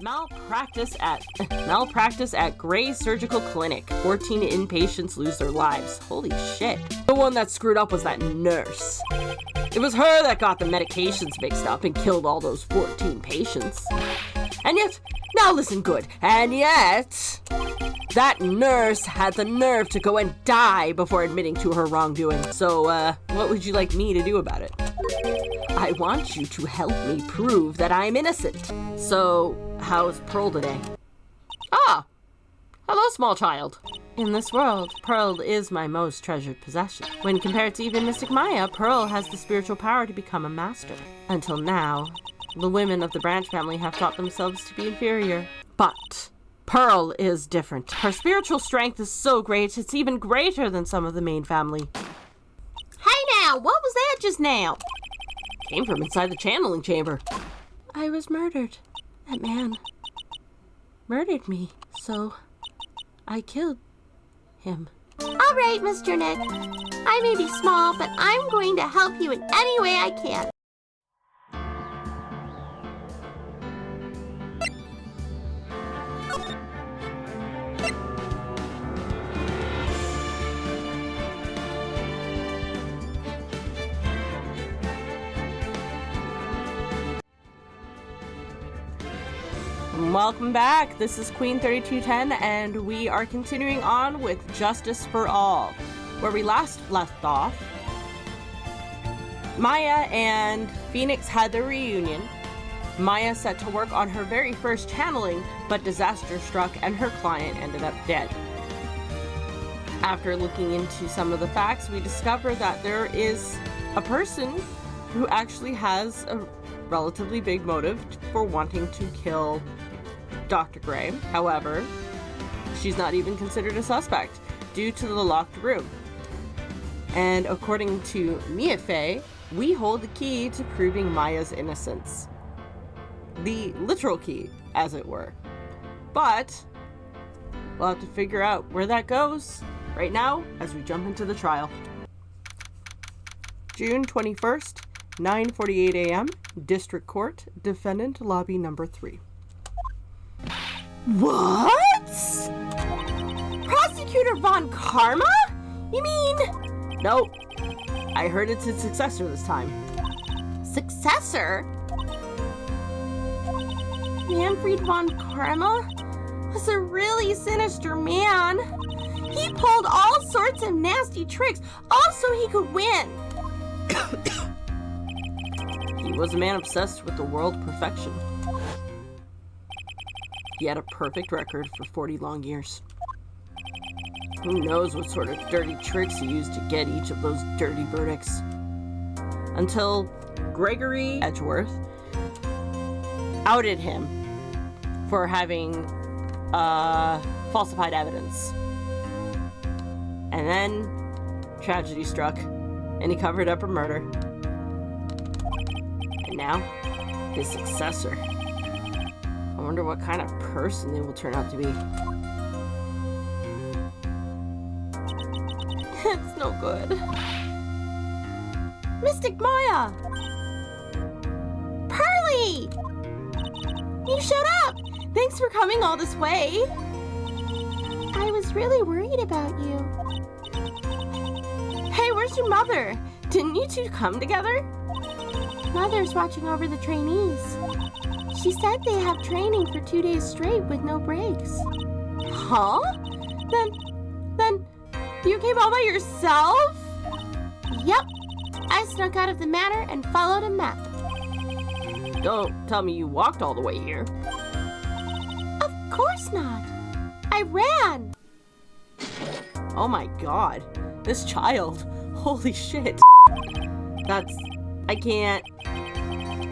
Malpractice at Gray Surgical Clinic. 14 inpatients lose their lives. Holy shit. The one that screwed up was that nurse. It was her that got the medications mixed up and killed all those 14 patients. And yet, now listen good, and yet, that nurse had the nerve to go and die before admitting to her wrongdoing. So, what would you like me to do about it? I want you to help me prove that I'm innocent. So, how's Pearl today? Ah, hello, small child. In this world, Pearl is my most treasured possession. When compared to even Mystic Maya, Pearl has the spiritual power to become a master. Until now, the women of the Branch family have taught themselves to be inferior. But Pearl is different. Her spiritual strength is so great, it's even greater than some of the main family. Hey now, what was that just now? Came from inside the channeling chamber. I was murdered. That man murdered me, so I killed him. All right, Mr. Nick. I may be small, but I'm going to help you in any way I can. Welcome back. This is Queen 3210, and we are continuing on with Justice for All. Where we last left off, Maya and Phoenix had their reunion. Maya set to work on her very first channeling, but disaster struck and her client ended up dead. After looking into some of the facts, we discover that there is a person who actually has a relatively big motive for wanting to kill Dr. Gray. However, she's not even considered a suspect due to the locked room. And according to Mia Fey, we hold the key to proving Maya's innocence. The literal key, as it were. But we'll have to figure out where that goes right now as we jump into the trial. June 21st, 9:48 a.m., District Court, Defendant Lobby Number 3. What? Prosecutor Von Karma? You mean? Nope. I heard it's his successor this time. Successor? Manfred Von Karma was a really sinister man. He pulled all sorts of nasty tricks, all so he could win. He was a man obsessed with the world perfection. He had a perfect record for 40 long years. Who knows what sort of dirty tricks he used to get each of those dirty verdicts. Until Gregory Edgeworth outed him for having falsified evidence. And then tragedy struck, and he covered up a murder. And now, his successor. I wonder what kind of person they will turn out to be. It's no good. Mystic Maya! Pearly! You showed up! Thanks for coming all this way. I was really worried about you. Hey, where's your mother? Didn't you two come together? Mother's watching over the trainees. She said they have training for 2 days straight with no breaks. Huh? Then, you came all by yourself? Yep. I snuck out of the manor and followed a map. Don't tell me you walked all the way here. Of course not. I ran. Oh my god. This child. Holy shit. I can't.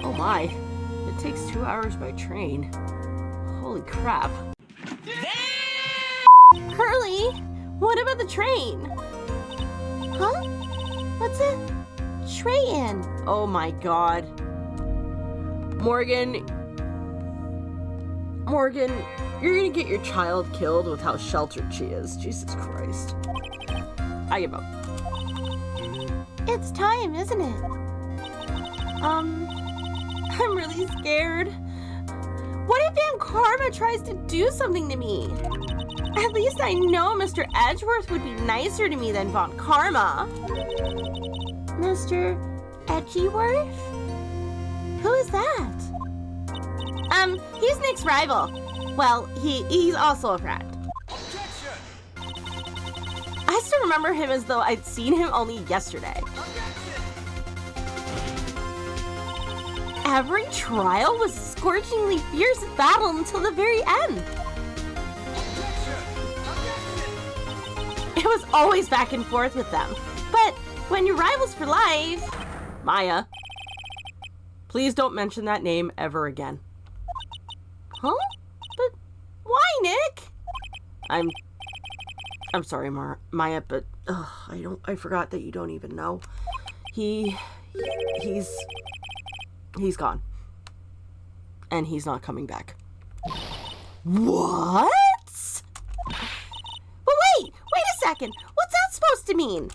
Oh my. It takes 2 hours by train. Holy crap. Hurley, what about the train? Huh? What's a tray-in? Oh my god. Morgan, you're gonna get your child killed with how sheltered she is. Jesus Christ. I give up. It's time, isn't it? I'm really scared. What if Van Karma tries to do something to me. At least I know Mr. Edgeworth would be nicer to me than Von Karma. Mr. Edgeworth? Who is that? He's Nick's rival. Well, he's also a friend. Objection! I still remember him as though I'd seen him only yesterday. Objection! Every trial was a scorchingly fierce battle until the very end. Objection! Objection! It was always back and forth with them. But when you're rivals for life... Maya, please don't mention that name ever again. Huh? But why, Nick? I'm sorry, Maya, but I forgot that you don't even know. He's gone. And he's not coming back. What? But wait a second. What's that supposed to mean?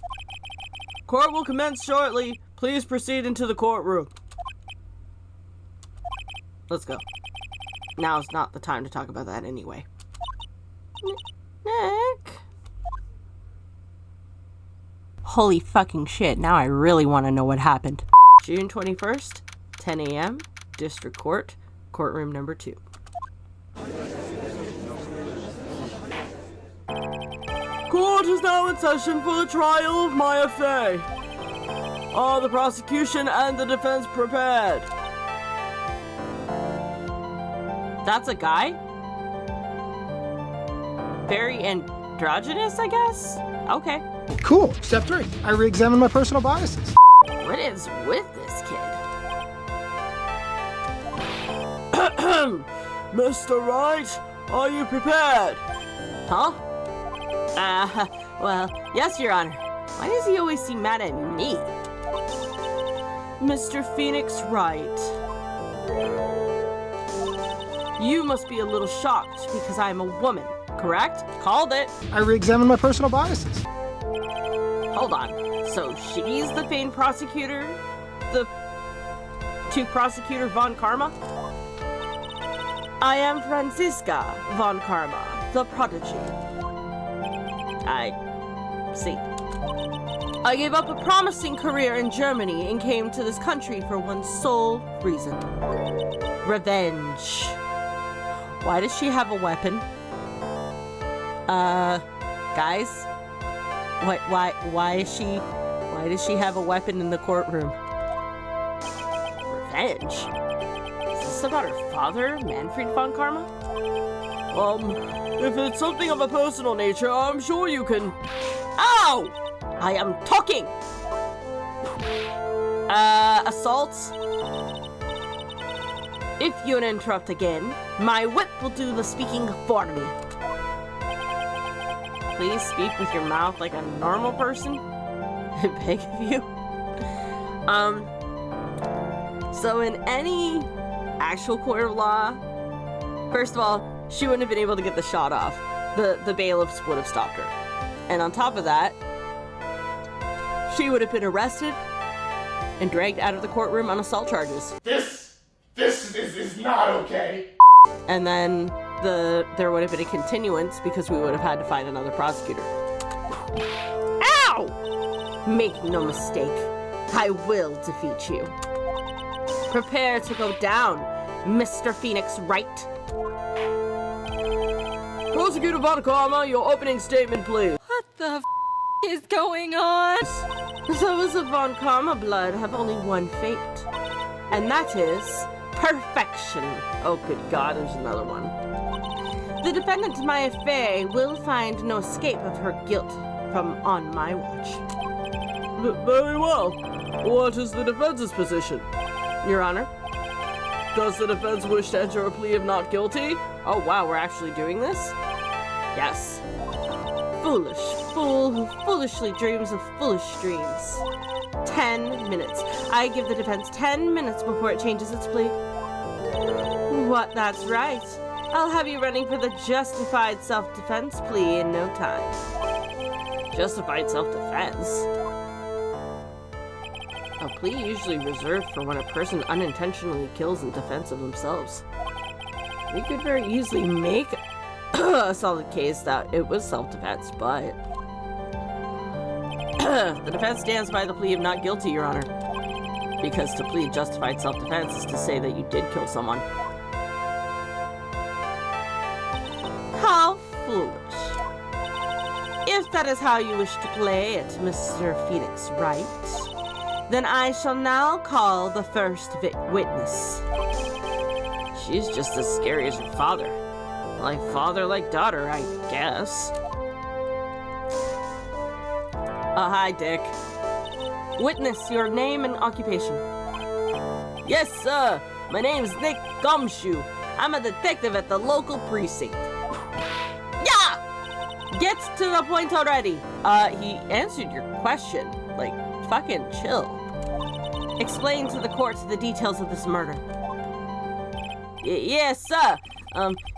Court will commence shortly. Please proceed into the courtroom. Let's go. Now's not the time to talk about that anyway. Nick? Holy fucking shit, now I really want to know what happened. June 21st, 10 a.m., District Court, courtroom number 2. Court is now in session for the trial of Maya Fey. Are the prosecution and the defense prepared? That's a guy? Very androgynous, I guess? Okay. Cool. Step 3. I re-examine my personal biases. What is with this kid? Mr. Wright, are you prepared? Huh? Well, yes, Your Honor. Why does he always seem mad at me? Mr. Phoenix Wright. You must be a little shocked because I am a woman, correct? Called it. I re-examine my personal biases. Hold on. So she's the famed prosecutor? The prosecutor Von Karma? I am Franziska Von Karma, the prodigy. I see. I gave up a promising career in Germany and came to this country for one sole reason. Revenge. Why does she have a weapon? Guys? Why does she have a weapon in the courtroom? Revenge? Is this about her father, Manfred von Karma? If it's something of a personal nature, I'm sure you can... Ow! I am talking! Assaults? If you interrupt again, my whip will do the speaking for me. Please speak with your mouth like a normal person. I beg of you. So in any actual court of law, first of all, she wouldn't have been able to get the shot off. The bailiffs would have stopped her. And on top of that, she would have been arrested and dragged out of the courtroom on assault charges. This is not okay. And then there would have been a continuance because we would have had to find another prosecutor. Ow! Make no mistake, I will defeat you. Prepare to go down, Mr. Phoenix Wright. Prosecutor Von Karma, your opening statement, please. What the is going on? Those of Von Karma blood have only one fate, and that is perfection. Oh, good God, there's another one. The defendant, Maya Fey, will find no escape of her guilt from on my watch. Very well. What is the defense's position? Your Honor? Does the defense wish to enter a plea of not guilty? Oh, wow, we're actually doing this? Yes. Foolish fool who foolishly dreams of foolish dreams. 10 minutes. I give the defense 10 minutes before it changes its plea. What, that's right. I'll have you running for the justified self-defense plea in no time. Justified self-defense? A plea usually reserved for when a person unintentionally kills in defense of themselves. We could very easily make a solid case that it was self-defense, but the defense stands by the plea of not guilty, Your Honor. Because to plead justified self-defense is to say that you did kill someone. How foolish. If that is how you wish to play it, Mr. Phoenix Wright, then I shall now call the first witness. She's just as scary as her father. Like father, like daughter, I guess. Hi, Dick. Witness, your name and occupation. Yes, sir. My name's Nick Gumshoe. I'm a detective at the local precinct. Yeah! Get to the point already. He answered your question. Like, fucking chill. Explain to the court the details of this murder. Yes, sir.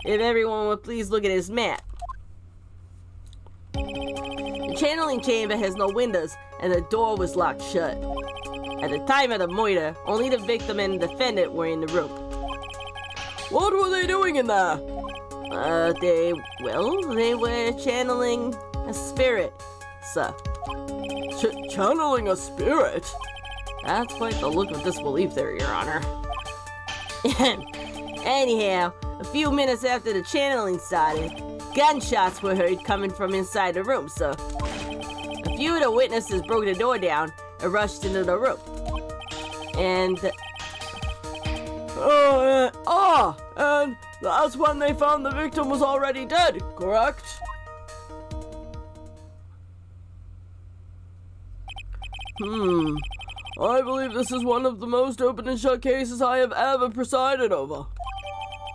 If everyone would please look at his map. The channeling chamber has no windows, and the door was locked shut. At the time of the murder, only the victim and the defendant were in the room. What were they doing in there? They were channeling a spirit, sir. Channeling a spirit? That's quite the look of disbelief there, Your Honor. Anyhow, a few minutes after the channeling started, gunshots were heard coming from inside the room, so a few of the witnesses broke the door down and rushed into the room. And that's when they found the victim was already dead, correct? I believe this is one of the most open and shut cases I have ever presided over.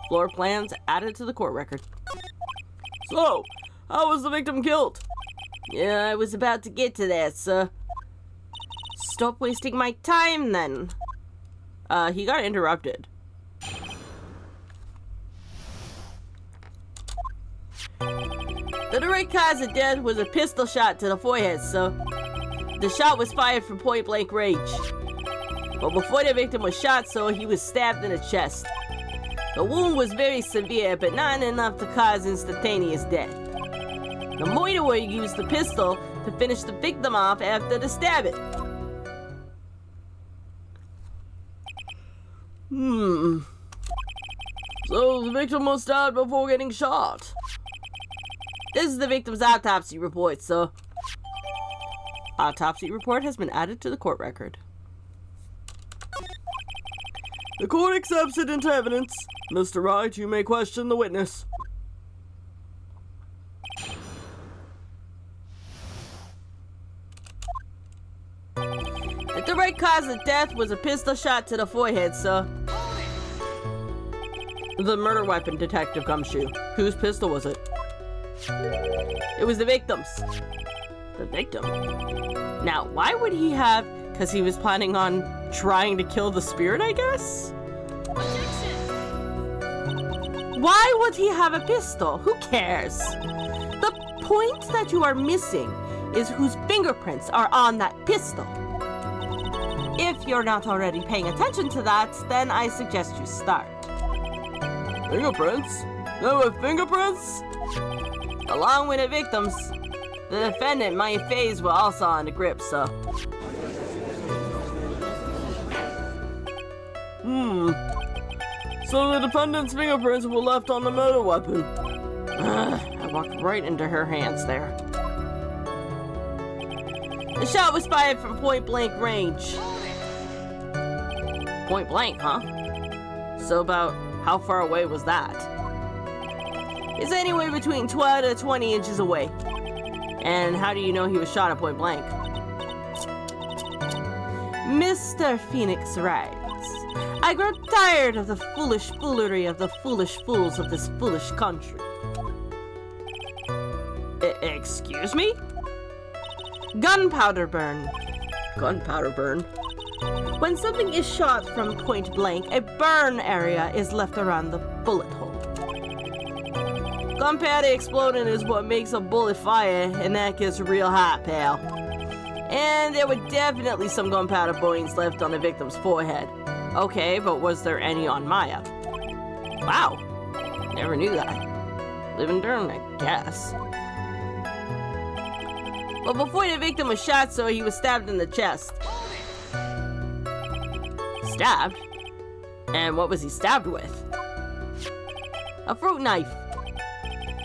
Floor plans added to the court record. So, how was the victim killed? Yeah, I was about to get to that, sir. Stop wasting my time, then. He got interrupted. The direct cause of death was a pistol shot to the forehead, sir. The shot was fired from point-blank range. But before the victim was shot, sir, he was stabbed in the chest. The wound was very severe, but not enough to cause instantaneous death. The murderer used the pistol to finish the victim off after the stabbing. So the victim was stabbed before getting shot. This is the victim's autopsy report, sir. Autopsy report has been added to the court record. The court accepts it into evidence. Mr. Wright, you may question the witness. The direct cause of death was a pistol shot to the forehead, sir. The murder weapon, Detective Gumshoe. Whose pistol was it? It was the victim's. The victim? Now, why would he have... Because he was planning on trying to kill the spirit, I guess? Why would he have a pistol? Who cares? The point that you are missing is whose fingerprints are on that pistol. If you're not already paying attention to that, then I suggest you start. Fingerprints? There were fingerprints? Along with the victims, the defendant, my face, were also on the grip, so... So the defendant's fingerprints were left on the murder weapon. I walked right into her hands there. The shot was fired from point-blank range. Point-blank, huh? So about how far away was that? It's anywhere between 12 to 20 inches away. And how do you know he was shot at point-blank? Mr. Phoenix Wright, I grow tired of the foolish foolery of the foolish fools of this foolish country. Excuse me? Gunpowder burn. Gunpowder burn? When something is shot from point blank, a burn area is left around the bullet hole. Gunpowder exploding is what makes a bullet fire, and that gets real hot, pal. And there were definitely some gunpowder burns left on the victim's forehead. Okay, but was there any on Maya? Wow. Never knew that. Live and learn, I guess. But before the victim was shot, so he was stabbed in the chest. Stabbed? And what was he stabbed with? A fruit knife.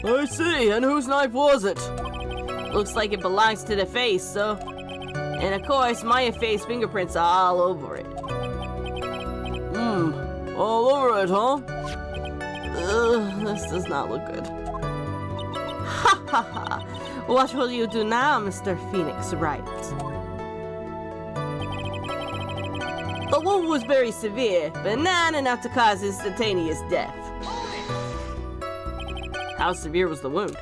I see, and whose knife was it? Looks like it belongs to the face, so... And of course, Maya's face fingerprints are all over it. All over it, huh? Ugh, this does not look good. Ha ha ha! What will you do now, Mr. Phoenix Wright? The wound was very severe, but not enough to cause instantaneous death. How severe was the wound?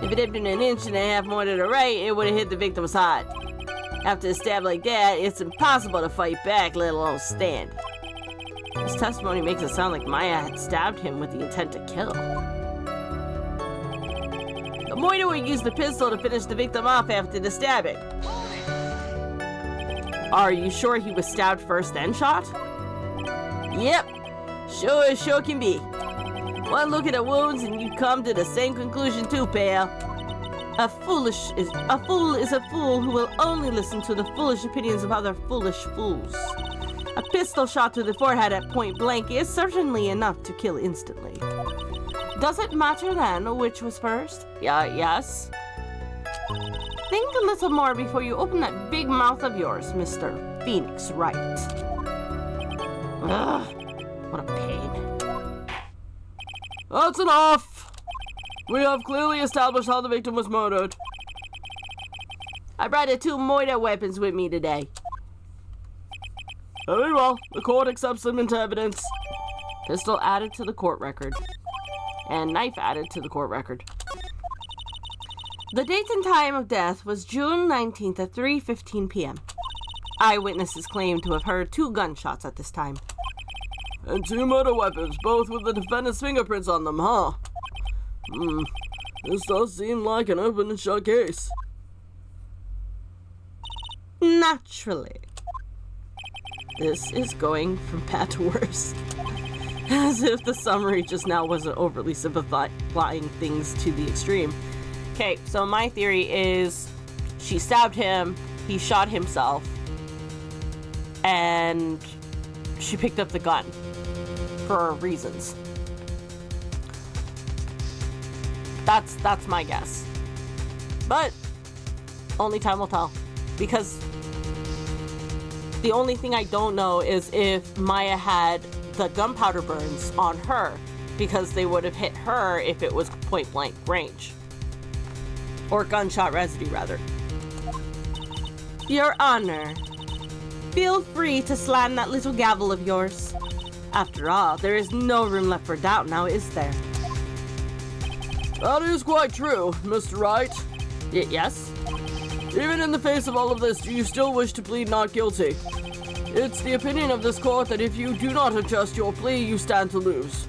If it had been 1.5 inches more to the right, it would have hit the victim's heart. After a stab like that, it's impossible to fight back, let alone stand. His testimony makes it sound like Maya had stabbed him with the intent to kill. The Moira would use the pistol to finish the victim off after the stabbing. Are you sure he was stabbed first then shot? Yep, sure as sure can be. One look at the wounds and you come to the same conclusion too, pal. A fool is a fool who will only listen to the foolish opinions of other foolish fools. A pistol shot to the forehead at point blank is certainly enough to kill instantly. Does it matter then which was first? Yes. Think a little more before you open that big mouth of yours, Mr. Phoenix Wright. Ugh, what a pain. That's enough! We have clearly established how the victim was murdered. I brought the 2 Moira weapons with me today. Very well, the court accepts them into evidence. Pistol added to the court record. And knife added to the court record. The date and time of death was June 19th at 3:15 p.m. Eyewitnesses claim to have heard 2 gunshots at this time. And 2 murder weapons, both with the defendant's fingerprints on them, huh? This does seem like an open and shut case. Naturally. This is going from bad to worse. As if the summary just now wasn't overly simplifying things to the extreme. Okay, so my theory is she stabbed him, he shot himself, and she picked up the gun for reasons. That's my guess. But only time will tell. Because the only thing I don't know is if Maya had the gunpowder burns on her, because they would have hit her if it was point blank range. Or gunshot residue, rather. Your Honor, feel free to slam that little gavel of yours. After all, there is no room left for doubt now, is there? That is quite true, Mr. Wright. Yes? Even in the face of all of this, do you still wish to plead not guilty? It's the opinion of this court that if you do not adjust your plea, you stand to lose.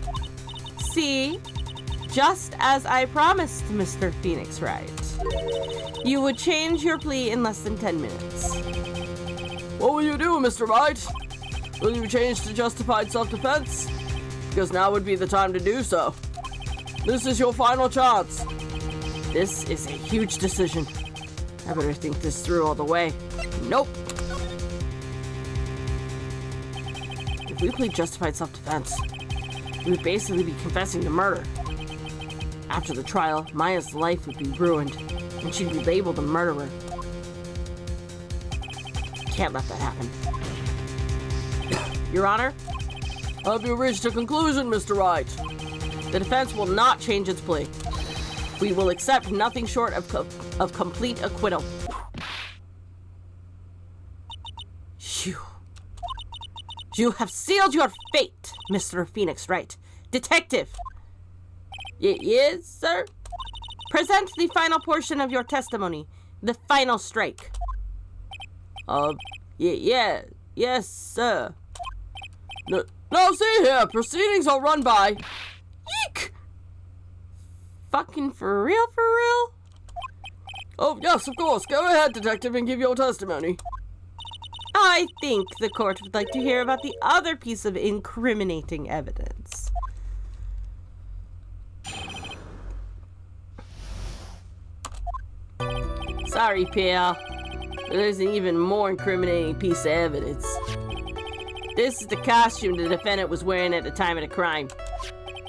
See? Just as I promised, Mr. Phoenix Wright. You would change your plea in less than 10 minutes. What will you do, Mr. Wright? Will you change to justified self-defense? Because now would be the time to do so. This is your final chance. This is a huge decision. I better think this through all the way. Nope. If we plead justified self-defense, we would basically be confessing to murder. After the trial, Maya's life would be ruined, and she'd be labeled a murderer. Can't let that happen. Your Honor? Have you reached a conclusion, Mr. Wright? The defense will not change its plea. We will accept nothing short of complete acquittal. Phew. You have sealed your fate, Mr. Phoenix Wright. Detective! Yes, sir? Present the final portion of your testimony. The final strike. Yes, sir. No, see here. Proceedings are run by... Eek! Fucking for real, for real? Oh, yes, of course. Go ahead, detective, and give your testimony. I think the court would like to hear about the other piece of incriminating evidence. Sorry, pal. There's an even more incriminating piece of evidence. This is the costume the defendant was wearing at the time of the crime.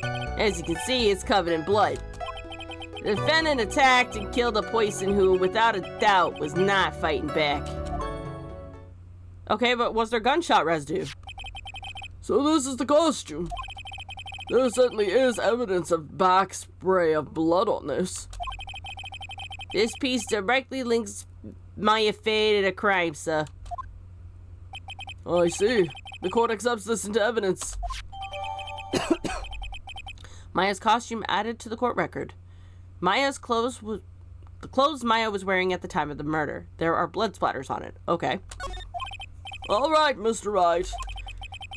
As you can see, it's covered in blood. The defendant attacked and killed a person who, without a doubt, was not fighting back. Okay, but was there gunshot residue? So this is the costume. There certainly is evidence of back spray of blood on this. This piece directly links Maya Fey to the crime, sir. I see. The court accepts this into evidence. Maya's costume added to the court record. Maya's clothes was the clothes Maya was wearing at the time of the murder. There are blood splatters on it. Okay. All right, Mr. Wright.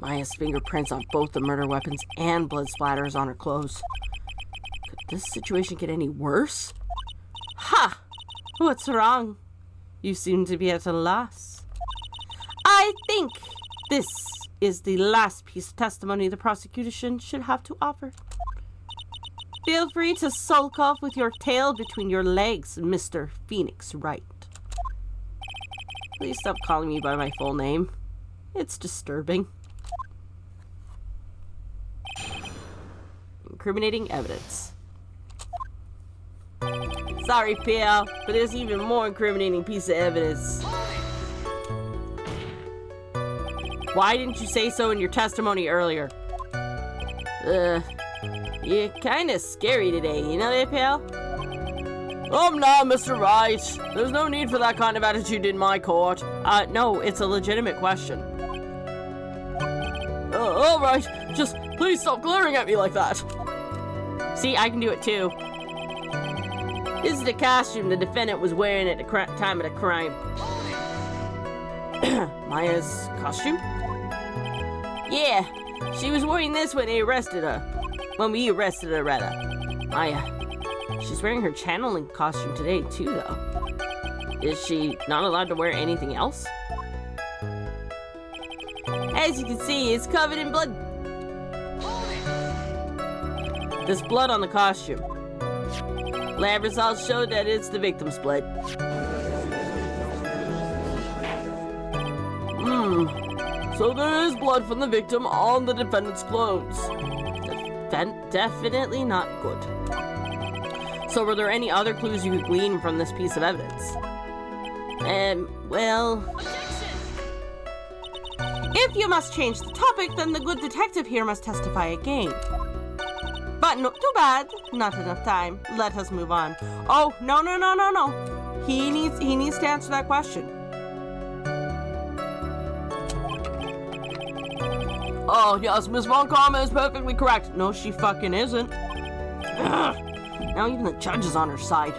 Maya's fingerprints on both the murder weapons and blood splatters on her clothes. Could this situation get any worse? Ha! What's wrong? You seem to be at a loss. I think this is the last piece of testimony the prosecution should have to offer. Feel free to sulk off with your tail between your legs, Mr. Phoenix Wright. Please stop calling me by my full name. It's disturbing. Incriminating evidence. Sorry, pal, but there's even more incriminating piece of evidence. Why didn't you say so in your testimony earlier? You're kinda scary today, you know that, pal? No, Mr. Wright. There's no need for that kind of attitude in my court. No, it's a legitimate question. Alright, just please stop glaring at me like that. See, I can do it too. This is the costume the defendant was wearing at the time of the crime. Maya's costume? Yeah, she was wearing this when they arrested her. When we arrested her, rather. Maya. She's wearing her channeling costume today, too, though. Is she not allowed to wear anything else? As you can see, it's covered in blood. There's blood on the costume. Lab results show that it's the victim's blood. So there is blood from the victim on the defendant's clothes. Definitely not good. So were there any other clues you could glean from this piece of evidence? Well... If you must change the topic, then the good detective here must testify again. But no, too bad. Not enough time. Let us move on. Oh, no. He needs to answer that question. Oh, yes, Miss Von Karma is perfectly correct. No, she fucking isn't. Ugh. Now even the judge is on her side.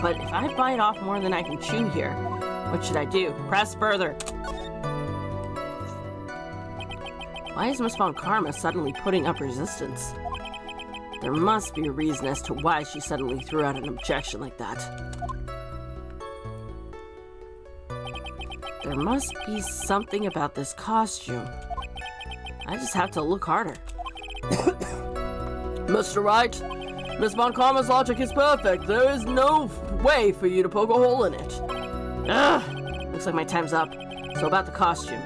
But if I bite off more than I can chew here, what should I do? Press further. Why is Miss Von Karma suddenly putting up resistance? There must be a reason as to why she suddenly threw out an objection like that. There must be something about this costume. I just have to look harder. Mr. Wright, Miss Von Karma's logic is perfect. There is no way for you to poke a hole in it. Ugh! Looks like my time's up. So about the costume.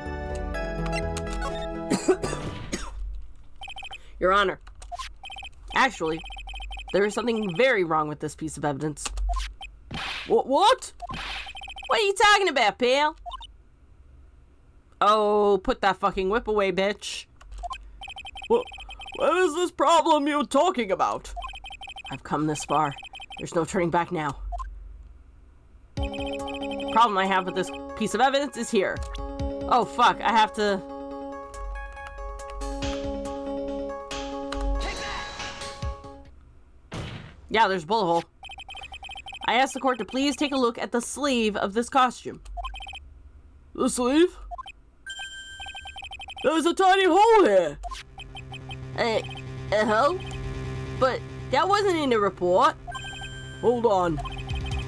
Your Honor. Actually, there is something very wrong with this piece of evidence. What? What are you talking about, pal? Oh, put that fucking whip away, bitch. What is this problem you're talking about? I've come this far. There's no turning back now. The problem I have with this piece of evidence is here. Oh, fuck. I have to... Yeah, there's a bullet hole. I asked the court to please take a look at the sleeve of this costume. The sleeve? There's a tiny hole here. A hole? But that wasn't in the report. Hold on.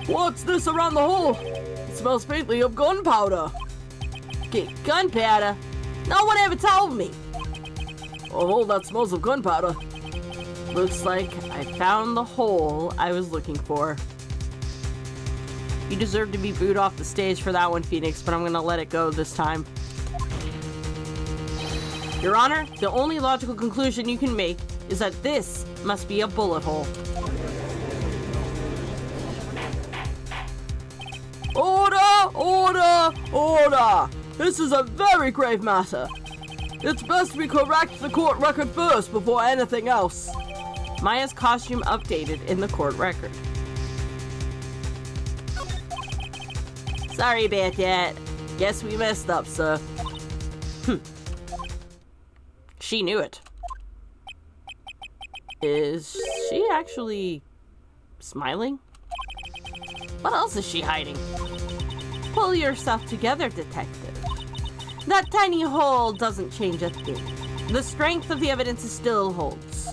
What's this around the hole? It smells faintly of gunpowder. Gunpowder? No one ever told me. Oh, that smells of gunpowder. Looks like I found the hole I was looking for. You deserve to be booed off the stage for that one, Phoenix, but I'm gonna let it go this time. Your Honor, the only logical conclusion you can make is that this must be a bullet hole. Order! Order! Order! This is a very grave matter. It's best we correct the court record first before anything else. Maya's costume updated in the court record. Sorry about that. Guess we messed up, sir. She knew it. Is she actually smiling? What else is she hiding? Pull yourself together, detective. That tiny hole doesn't change a thing. The strength of the evidence still holds.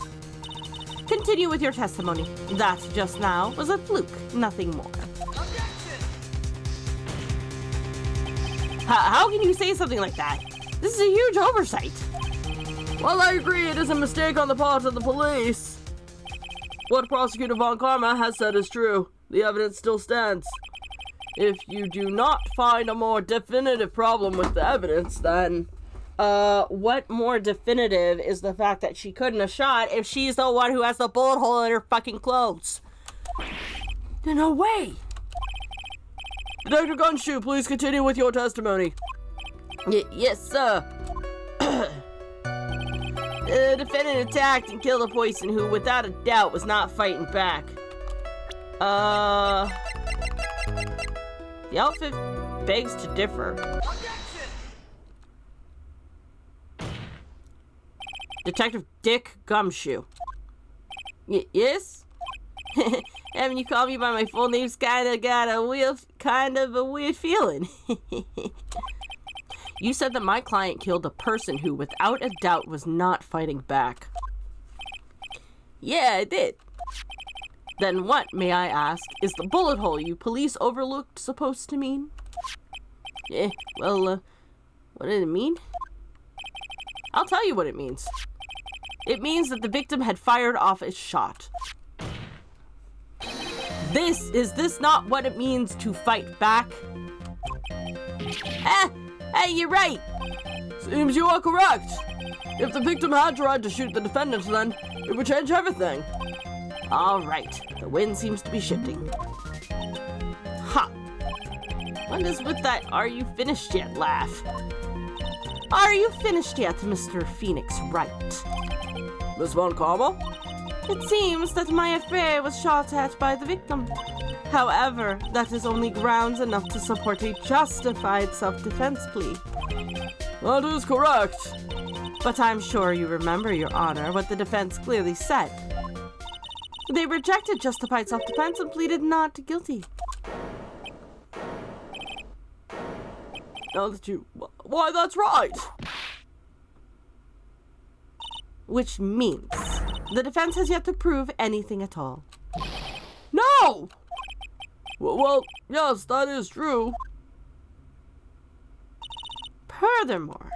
Continue with your testimony. That just now was a fluke, nothing more. How can you say something like that? This is a huge oversight. Well, I agree it is a mistake on the part of the police. What Prosecutor Von Karma has said is true. The evidence still stands. If you do not find a more definitive problem with the evidence, then... what more definitive is the fact that she couldn't have shot if she's the one who has the bullet hole in her fucking clothes? No way! Dr. Gunshoe, please continue with your testimony. Yes, sir. The defendant attacked and killed a person who, without a doubt, was not fighting back. The outfit begs to differ. Detective Dick Gumshoe. Yes? Having you call me by my full name's kinda got a weird feeling. You said that my client killed a person who, without a doubt, was not fighting back. Yeah, I did. Then what, may I ask, is the bullet hole you police overlooked supposed to mean? What did it mean? I'll tell you what it means. It means that the victim had fired off a shot. Is this not what it means to fight back? Hey, you're right. Seems you are correct. If the victim had tried to shoot the defendant, then it would change everything. All right, the wind seems to be shifting. Ha! What is with that "are you finished yet" laugh? Are you finished yet, Mr. Phoenix Wright? Miss Von Karma? It seems that my affair was shot at by the victim. However, that is only grounds enough to support a justified self-defense plea. That is correct. But I'm sure you remember, Your Honor, what the defense clearly said. They rejected justified self-defense and pleaded not guilty. Now that you... Why, that's right! Which means the defense has yet to prove anything at all. No! Well, yes, that is true. Furthermore,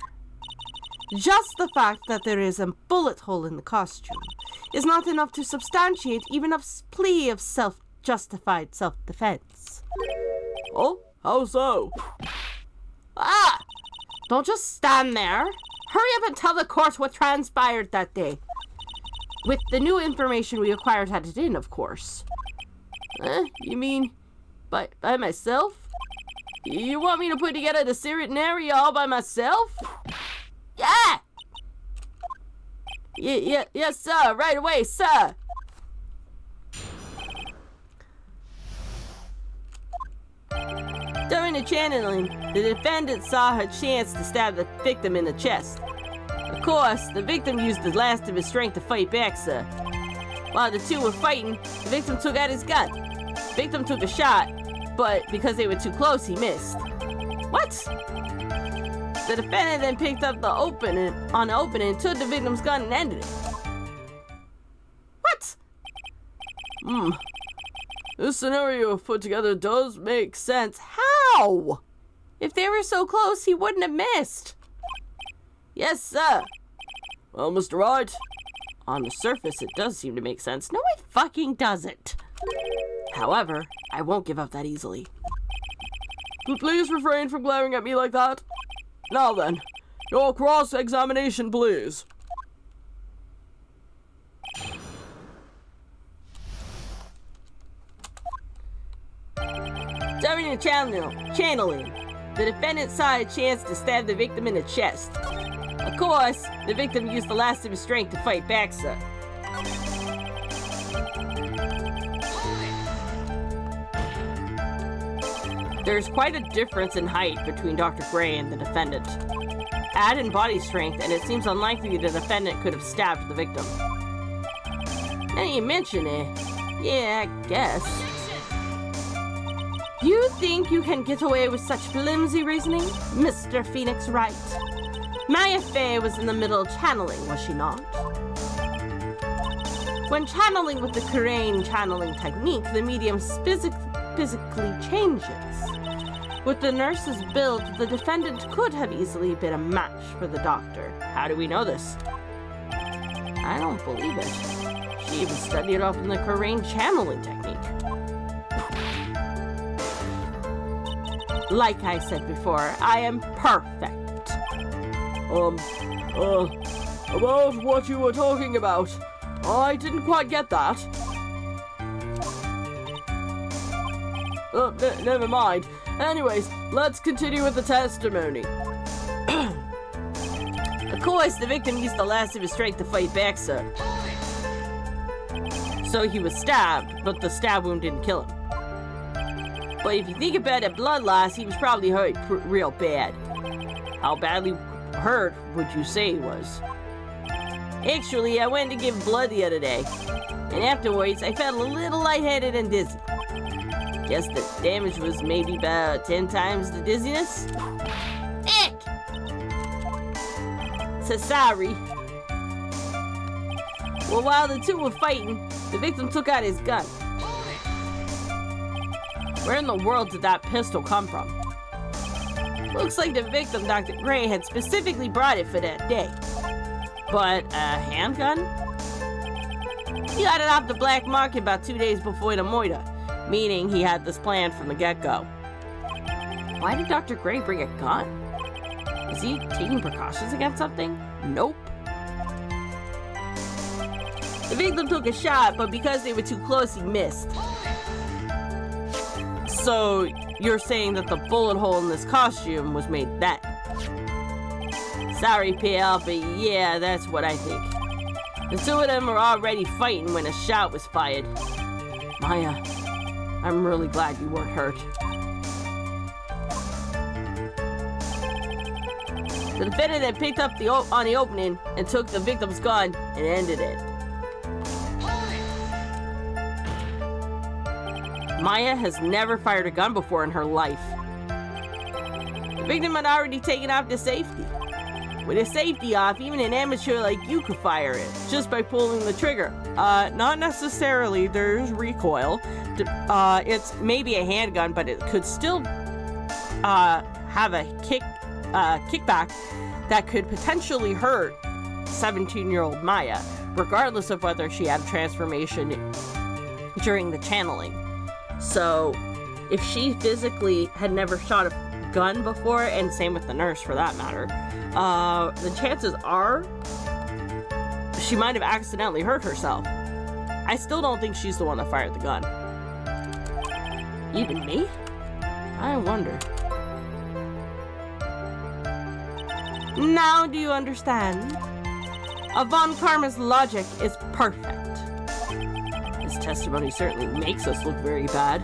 just the fact that there is a bullet hole in the costume is not enough to substantiate even a plea of justified self-defense. Oh, how so? Ah! Don't just stand there. Hurry up and tell the court what transpired that day. With the new information we acquired added in, of course. You mean by myself? You want me to put together the scenario all by myself? Yeah! Yes, sir. Right away, sir. During the channeling, the defendant saw her chance to stab the victim in the chest. Of course, the victim used the last of his strength to fight back, sir. While the two were fighting, the victim took out his gun. The victim took a shot, but because they were too close, he missed. What? The defendant then picked up the opening, took the victim's gun and ended it. What? This scenario put together does make sense. How? If they were so close, he wouldn't have missed. Yes, sir. Well, Mr. Wright, on the surface, it does seem to make sense. No, it fucking doesn't. However, I won't give up that easily. Please refrain from glaring at me like that. Now then, your cross-examination, please. During the channeling, the defendant saw a chance to stab the victim in the chest. Of course, the victim used the last of his strength to fight back, sir. There's quite a difference in height between Dr. Gray and the defendant. Add in body strength, and it seems unlikely the defendant could have stabbed the victim. Now you mention it, yeah, I guess. You think you can get away with such flimsy reasoning, Mr. Phoenix Wright? Maya Fey was in the middle of channeling, was she not? When channeling with the Kurain channeling technique, the medium physically changes. With the nurse's build, the defendant could have easily been a match for the doctor. How do we know this? I don't believe it. She even studied off in the Kurain channeling technique. Like I said before, I am perfect. About what you were talking about. I didn't quite get that. Never mind. Anyways, let's continue with the testimony. Of course, the victim used the last of his strength to fight back, sir. So he was stabbed, but the stab wound didn't kill him. But if you think about the blood loss, he was probably hurt real bad. How badly hurt would you say he was? Actually, I went to give blood the other day, and afterwards I felt a little lightheaded and dizzy. Guess the damage was maybe about 10 times the dizziness? Eck! So sorry. Well, while the two were fighting, the victim took out his gun. Where in the world did that pistol come from? Looks like the victim, Dr. Gray, had specifically brought it for that day. But a handgun? He got it off the black market about 2 days before the murder, meaning he had this plan from the get-go. Why did Dr. Gray bring a gun? Is he taking precautions against something? Nope. The victim took a shot, but because they were too close, he missed. So, you're saying that the bullet hole in this costume was made then? Sorry, pal, but yeah, that's what I think. The two of them were already fighting when a shot was fired. Maya, I'm really glad you weren't hurt. The defendant had picked up on the opening and took the victim's gun and ended it. Maya has never fired a gun before in her life. The victim had already taken off the safety. With the safety off, even an amateur like you could fire it, just by pulling the trigger. Not necessarily, there's recoil. It's maybe a handgun, but it could still have a kickback that could potentially hurt 17-year-old Maya, regardless of whether she had a transformation during the channeling. So, if she physically had never shot a gun before, and same with the nurse for that matter, the chances are she might have accidentally hurt herself. I still don't think she's the one that fired the gun. Even me? I wonder. Now do you understand? Von Karma's logic is perfect. His testimony certainly makes us look very bad,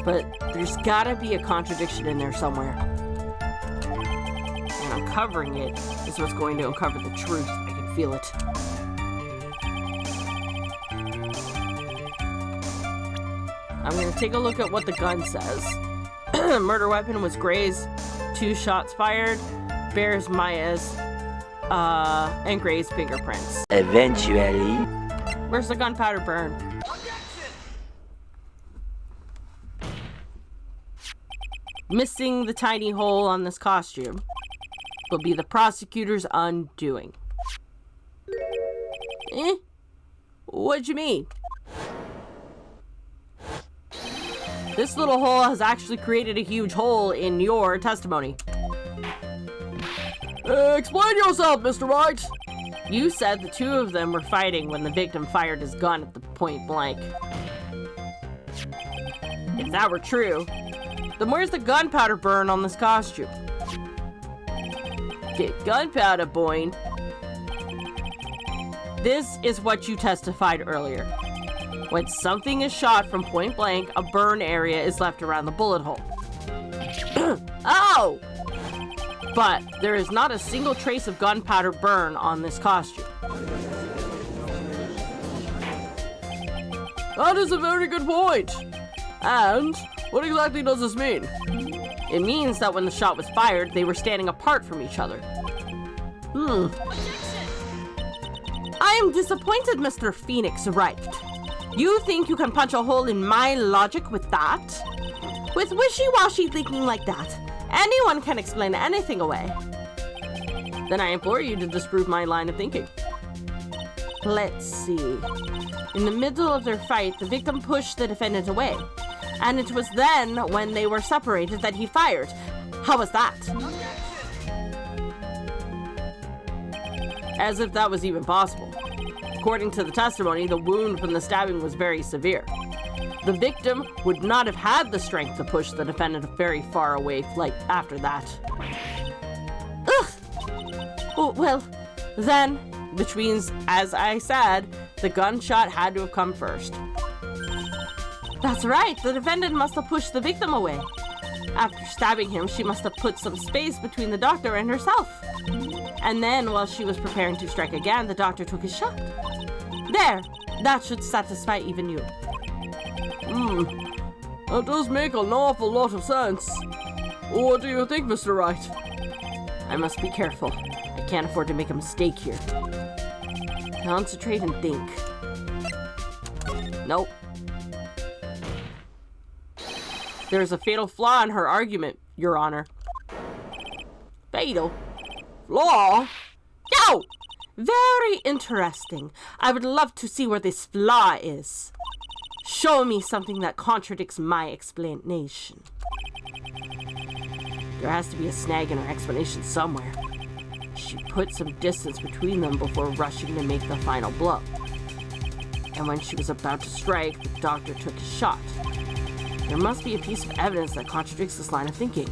but there's gotta be a contradiction in there somewhere. And uncovering it is what's going to uncover the truth. I can feel it. I'm gonna take a look at what the gun says. Murder weapon was Gray's, 2 shots fired, bears Maya's, and Gray's fingerprints. Eventually. Where's the gunpowder burn? Missing the tiny hole on this costume will be the prosecutor's undoing. What'd you mean? This little hole has actually created a huge hole in your testimony. Explain yourself, Mr. Wright. You said the two of them were fighting when the victim fired his gun at the point blank. If that were true, then where's the gunpowder burn on this costume? Get gunpowder, boy. This is what you testified earlier. When something is shot from point blank, a burn area is left around the bullet hole. Oh! But there is not a single trace of gunpowder burn on this costume. That is a very good point. And what exactly does this mean? It means that when the shot was fired, they were standing apart from each other. I am disappointed, Mr. Phoenix Wright. You think you can punch a hole in my logic with that? With wishy-washy thinking like that, anyone can explain anything away. Then I implore you to disprove my line of thinking. Let's see. In the middle of their fight, the victim pushed the defendant away. And it was then, when they were separated, that he fired. How was that? As if that was even possible. According to the testimony, the wound from the stabbing was very severe. The victim would not have had the strength to push the defendant very far away, like, after that. Ugh! Oh, well, then, which means, as I said, the gunshot had to have come first. That's right, the defendant must have pushed the victim away. After stabbing him, she must have put some space between the doctor and herself. And then, while she was preparing to strike again, the doctor took his shot. There! That should satisfy even you. That does make an awful lot of sense. What do you think, Mr. Wright? I must be careful. I can't afford to make a mistake here. Concentrate and think. Nope. There is a fatal flaw in her argument, Your Honor. Fatal? Flaw? No! Very interesting. I would love to see where this flaw is. Show me something that contradicts my explanation. There has to be a snag in her explanation somewhere. She put some distance between them before rushing to make the final blow. And when she was about to strike, the doctor took his shot. There must be a piece of evidence that contradicts this line of thinking.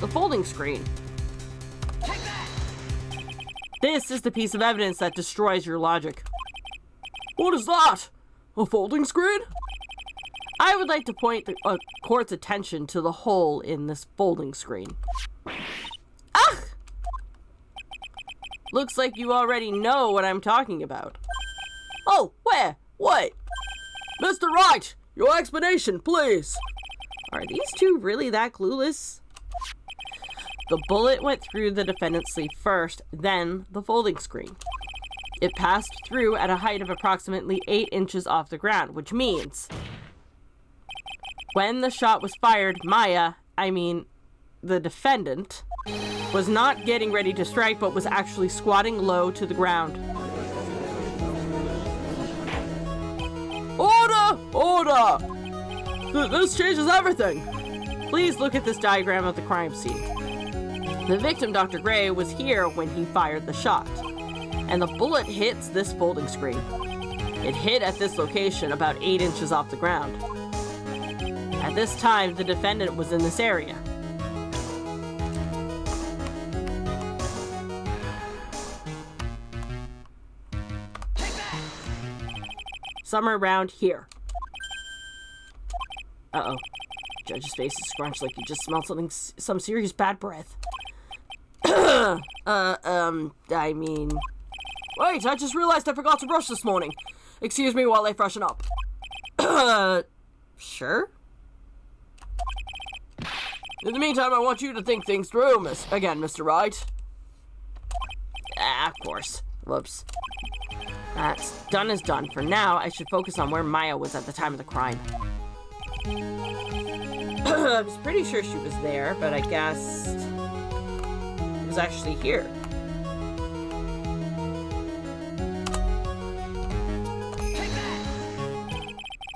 The folding screen. This is the piece of evidence that destroys your logic. What is that? A folding screen? I would like to point the court's attention to the hole in this folding screen. Ah! Looks like you already know what I'm talking about. Oh, where? What? Mr. Wright, your explanation, please. Are these two really that clueless? The bullet went through the defendant's sleeve first, then the folding screen. It passed through at a height of approximately 8 inches off the ground, which means when the shot was fired, the defendant, was not getting ready to strike, but was actually squatting low to the ground. Order! Order! This changes everything. Please look at this diagram of the crime scene. The victim, Dr. Gray, was here when he fired the shot, and the bullet hits this folding screen. It hit at this location about 8 inches off the ground. At this time, the defendant was in this area. Somewhere around here. Uh-oh. Judge's face is scrunched like you just smelled some serious bad breath. Wait, I just realized I forgot to brush this morning. Excuse me while I freshen up. Sure? In the meantime, I want you to think things through, Mr. Wright. Of course. Whoops. That's done is done. For now, I should focus on where Maya was at the time of the crime. I was pretty sure she was there, but I guess it was actually here.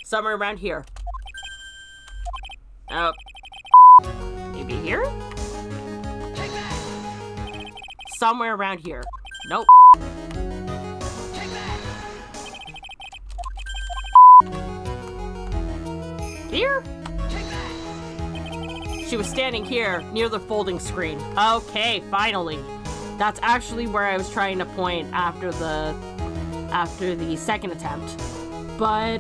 Somewhere around here. Oh. Maybe here? Somewhere around here. Nope. Here? She was standing here, near the folding screen. Okay, finally. That's actually where I was trying to point after the second attempt. But,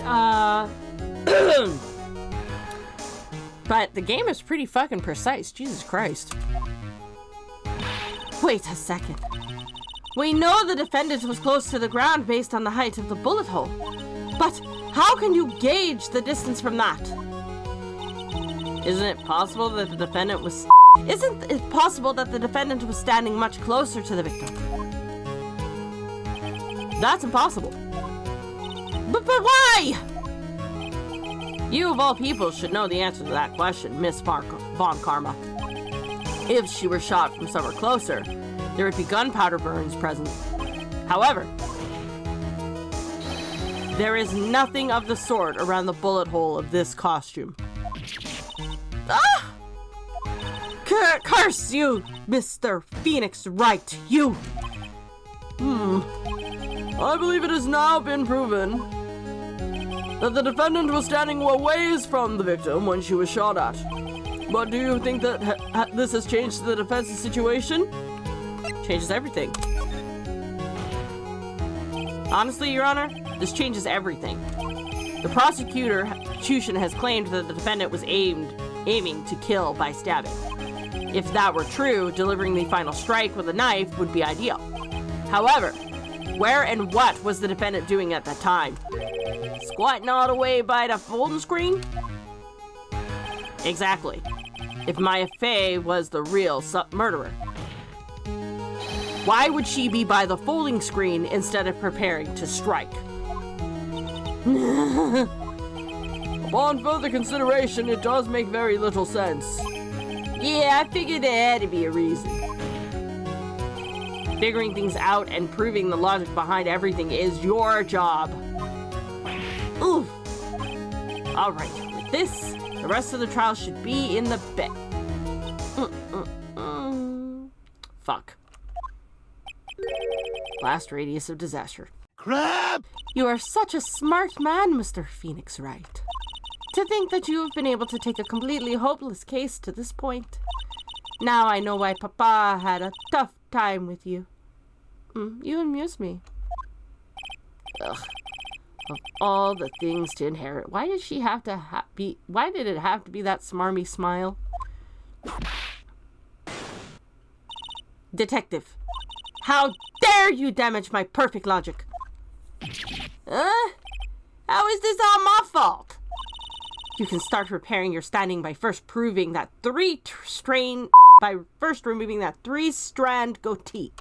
but the game is pretty fucking precise. Jesus Christ. Wait a second. We know the defendant was close to the ground based on the height of the bullet hole. But how can you gauge the distance from that? Isn't it possible that the defendant was standing much closer to the victim? That's impossible. But why? You of all people should know the answer to that question, Miss Von Karma. If she were shot from somewhere closer, there would be gunpowder burns present. However, there is nothing of the sort around the bullet hole of this costume. Ah! Curse you, Mr. Phoenix Wright, you! I believe it has now been proven that the defendant was standing a ways from the victim when she was shot at. But do you think that this has changed the defense's situation? Changes everything. Honestly, Your Honor, this changes everything. The prosecution has claimed that the defendant was aiming to kill by stabbing. If that were true, delivering the final strike with a knife would be ideal. However, where and what was the defendant doing at that time? Squatting all the way by the folding screen? Exactly. If Maya Fey was the real murderer, why would she be by the folding screen instead of preparing to strike? Upon further consideration, it does make very little sense. Yeah, I figured there had to be a reason. Figuring things out and proving the logic behind everything is your job. Oof. Alright, with this, the rest of the trial should be in the bed. Fuck. Last radius of disaster. Crap! You are such a smart man, Mr. Phoenix Wright. To think that you have been able to take a completely hopeless case to this point. Now I know why Papa had a tough time with you. You amuse me. Ugh. Of all the things to inherit, why did she have to why did it have to be that smarmy smile? Detective, how dare you damage my perfect logic? How is this all my fault? You can start repairing your standing by first removing that three-strand goatee.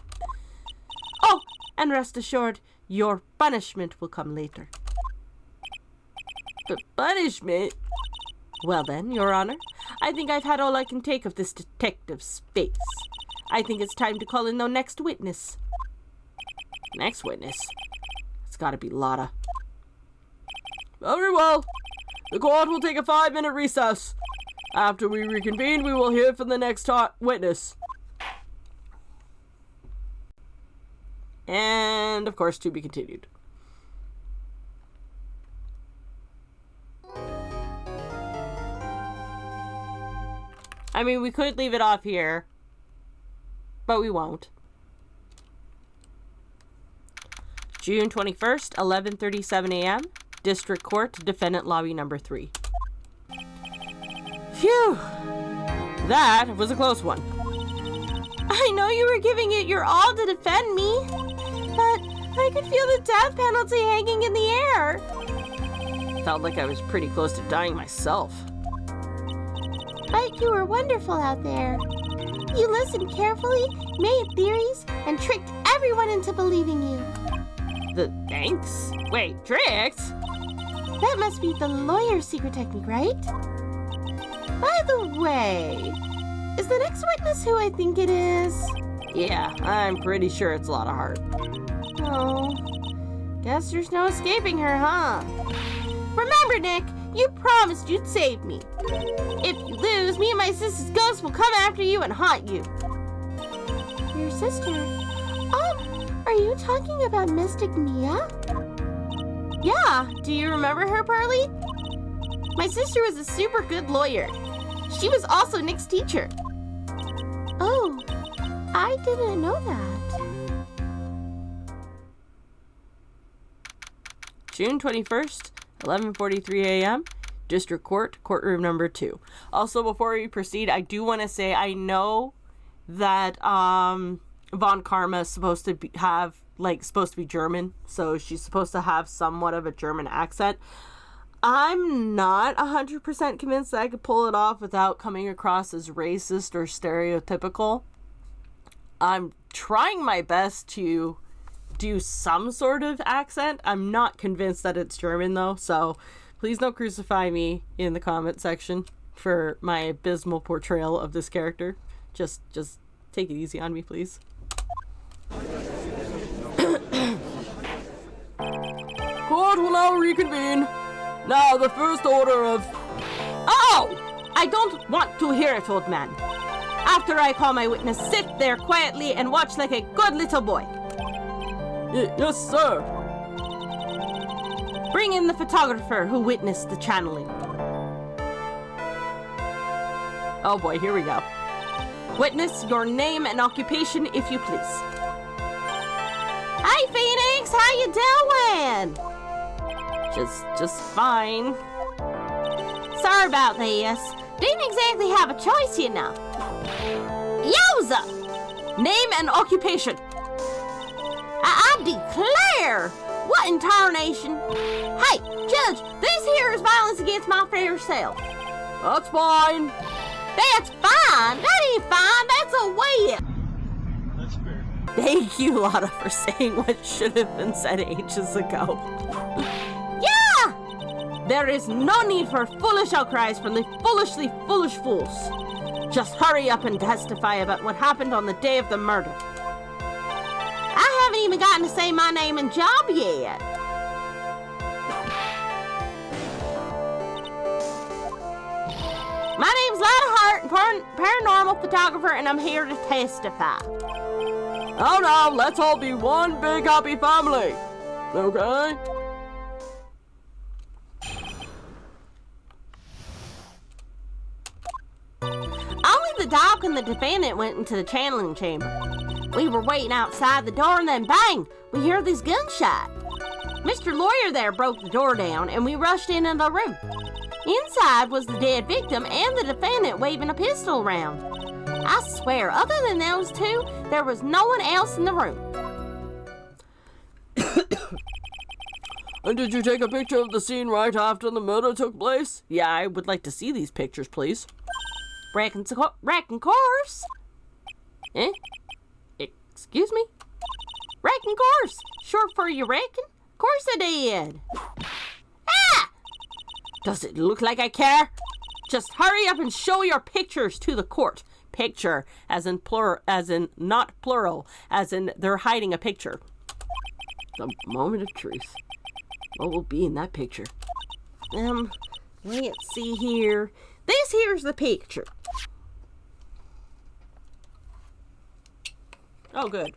Oh, and rest assured, your punishment will come later. But punishment? Well then, Your Honor, I think I've had all I can take of this detective's face. I think it's time to call in the next witness. Next witness? It's gotta be Lotta. Very well. The court will take a 5-minute recess. After we reconvene, we will hear from the next witness. And, of course, to be continued. I mean, we could leave it off here, but we won't. June 21st, 11:37 a.m., District Court, Defendant Lobby Number 3. Phew! That was a close one. I know you were giving it your all to defend me, but I could feel the death penalty hanging in the air. Felt like I was pretty close to dying myself. But you were wonderful out there. You listened carefully, made theories, and tricked everyone into believing you. Thanks? Wait, tricks? That must be the lawyer's secret technique, right? By the way, is the next witness who I think it is? Yeah, I'm pretty sure it's a lot of heart. Oh, guess there's no escaping her, huh? Remember, Nick, you promised you'd save me. If you lose, me and my sister's ghost will come after you and haunt you. Your sister? Are you talking about Mystic Mia? Yeah, do you remember her, Pearly? My sister was a super good lawyer. She was also Nick's teacher. Oh, I didn't know that. June 21st, 11:43 a.m., District Court, courtroom number 2. Also, before we proceed, I do want to say I know that Von Karma is supposed to be German, so she's supposed to have somewhat of a German accent. I'm not 100% convinced that I could pull it off without coming across as racist or stereotypical. I'm trying my best to do some sort of accent. I'm not convinced that it's German though, so please don't crucify me in the comment section for my abysmal portrayal of this character. Just take it easy on me, please. Court will now reconvene. Now, the first order of... Oh! I don't want to hear it, old man. After I call my witness, sit there quietly and watch like a good little boy. Yes, sir. Bring in the photographer who witnessed the channeling. Oh boy, here we go. Witness, your name and occupation, if you please. Hi, Phoenix! How you doing? Just fine. Sorry about this. Didn't exactly have a choice, you know. Yowza! Name and occupation. I declare! What in tarnation? Hey, Judge, this here is violence against my fair self. That's fine. That's fine. That ain't fine. That's a whip. That's fair. Thank you, Lotta, for saying what should have been said ages ago. Yeah! There is no need for foolish outcries from the foolishly foolish fools. Just hurry up and testify about what happened on the day of the murder. I haven't even gotten to say my name and job yet. My name's Lotta Hart, paranormal photographer, and I'm here to testify. Oh no, let's all be one big happy family. Okay? Only the doc and the defendant went into the channeling chamber. We were waiting outside the door, and then bang, we heard this gunshot. Mr. Lawyer there broke the door down, and we rushed into the room. Inside was the dead victim and the defendant waving a pistol around. I swear, other than those two, there was no one else in the room. And did you take a picture of the scene right after the murder took place? Yeah, I would like to see these pictures, please. Reckon course. Eh? Excuse me? Reckon course. Short for you reckon? Course I did. Ah! Does it look like I care? Just hurry up and show your pictures to the court. Picture, as in not plural, as in they're hiding a picture. The moment of truth. What will be in that picture? Let's see here. This here's the picture. Oh, good.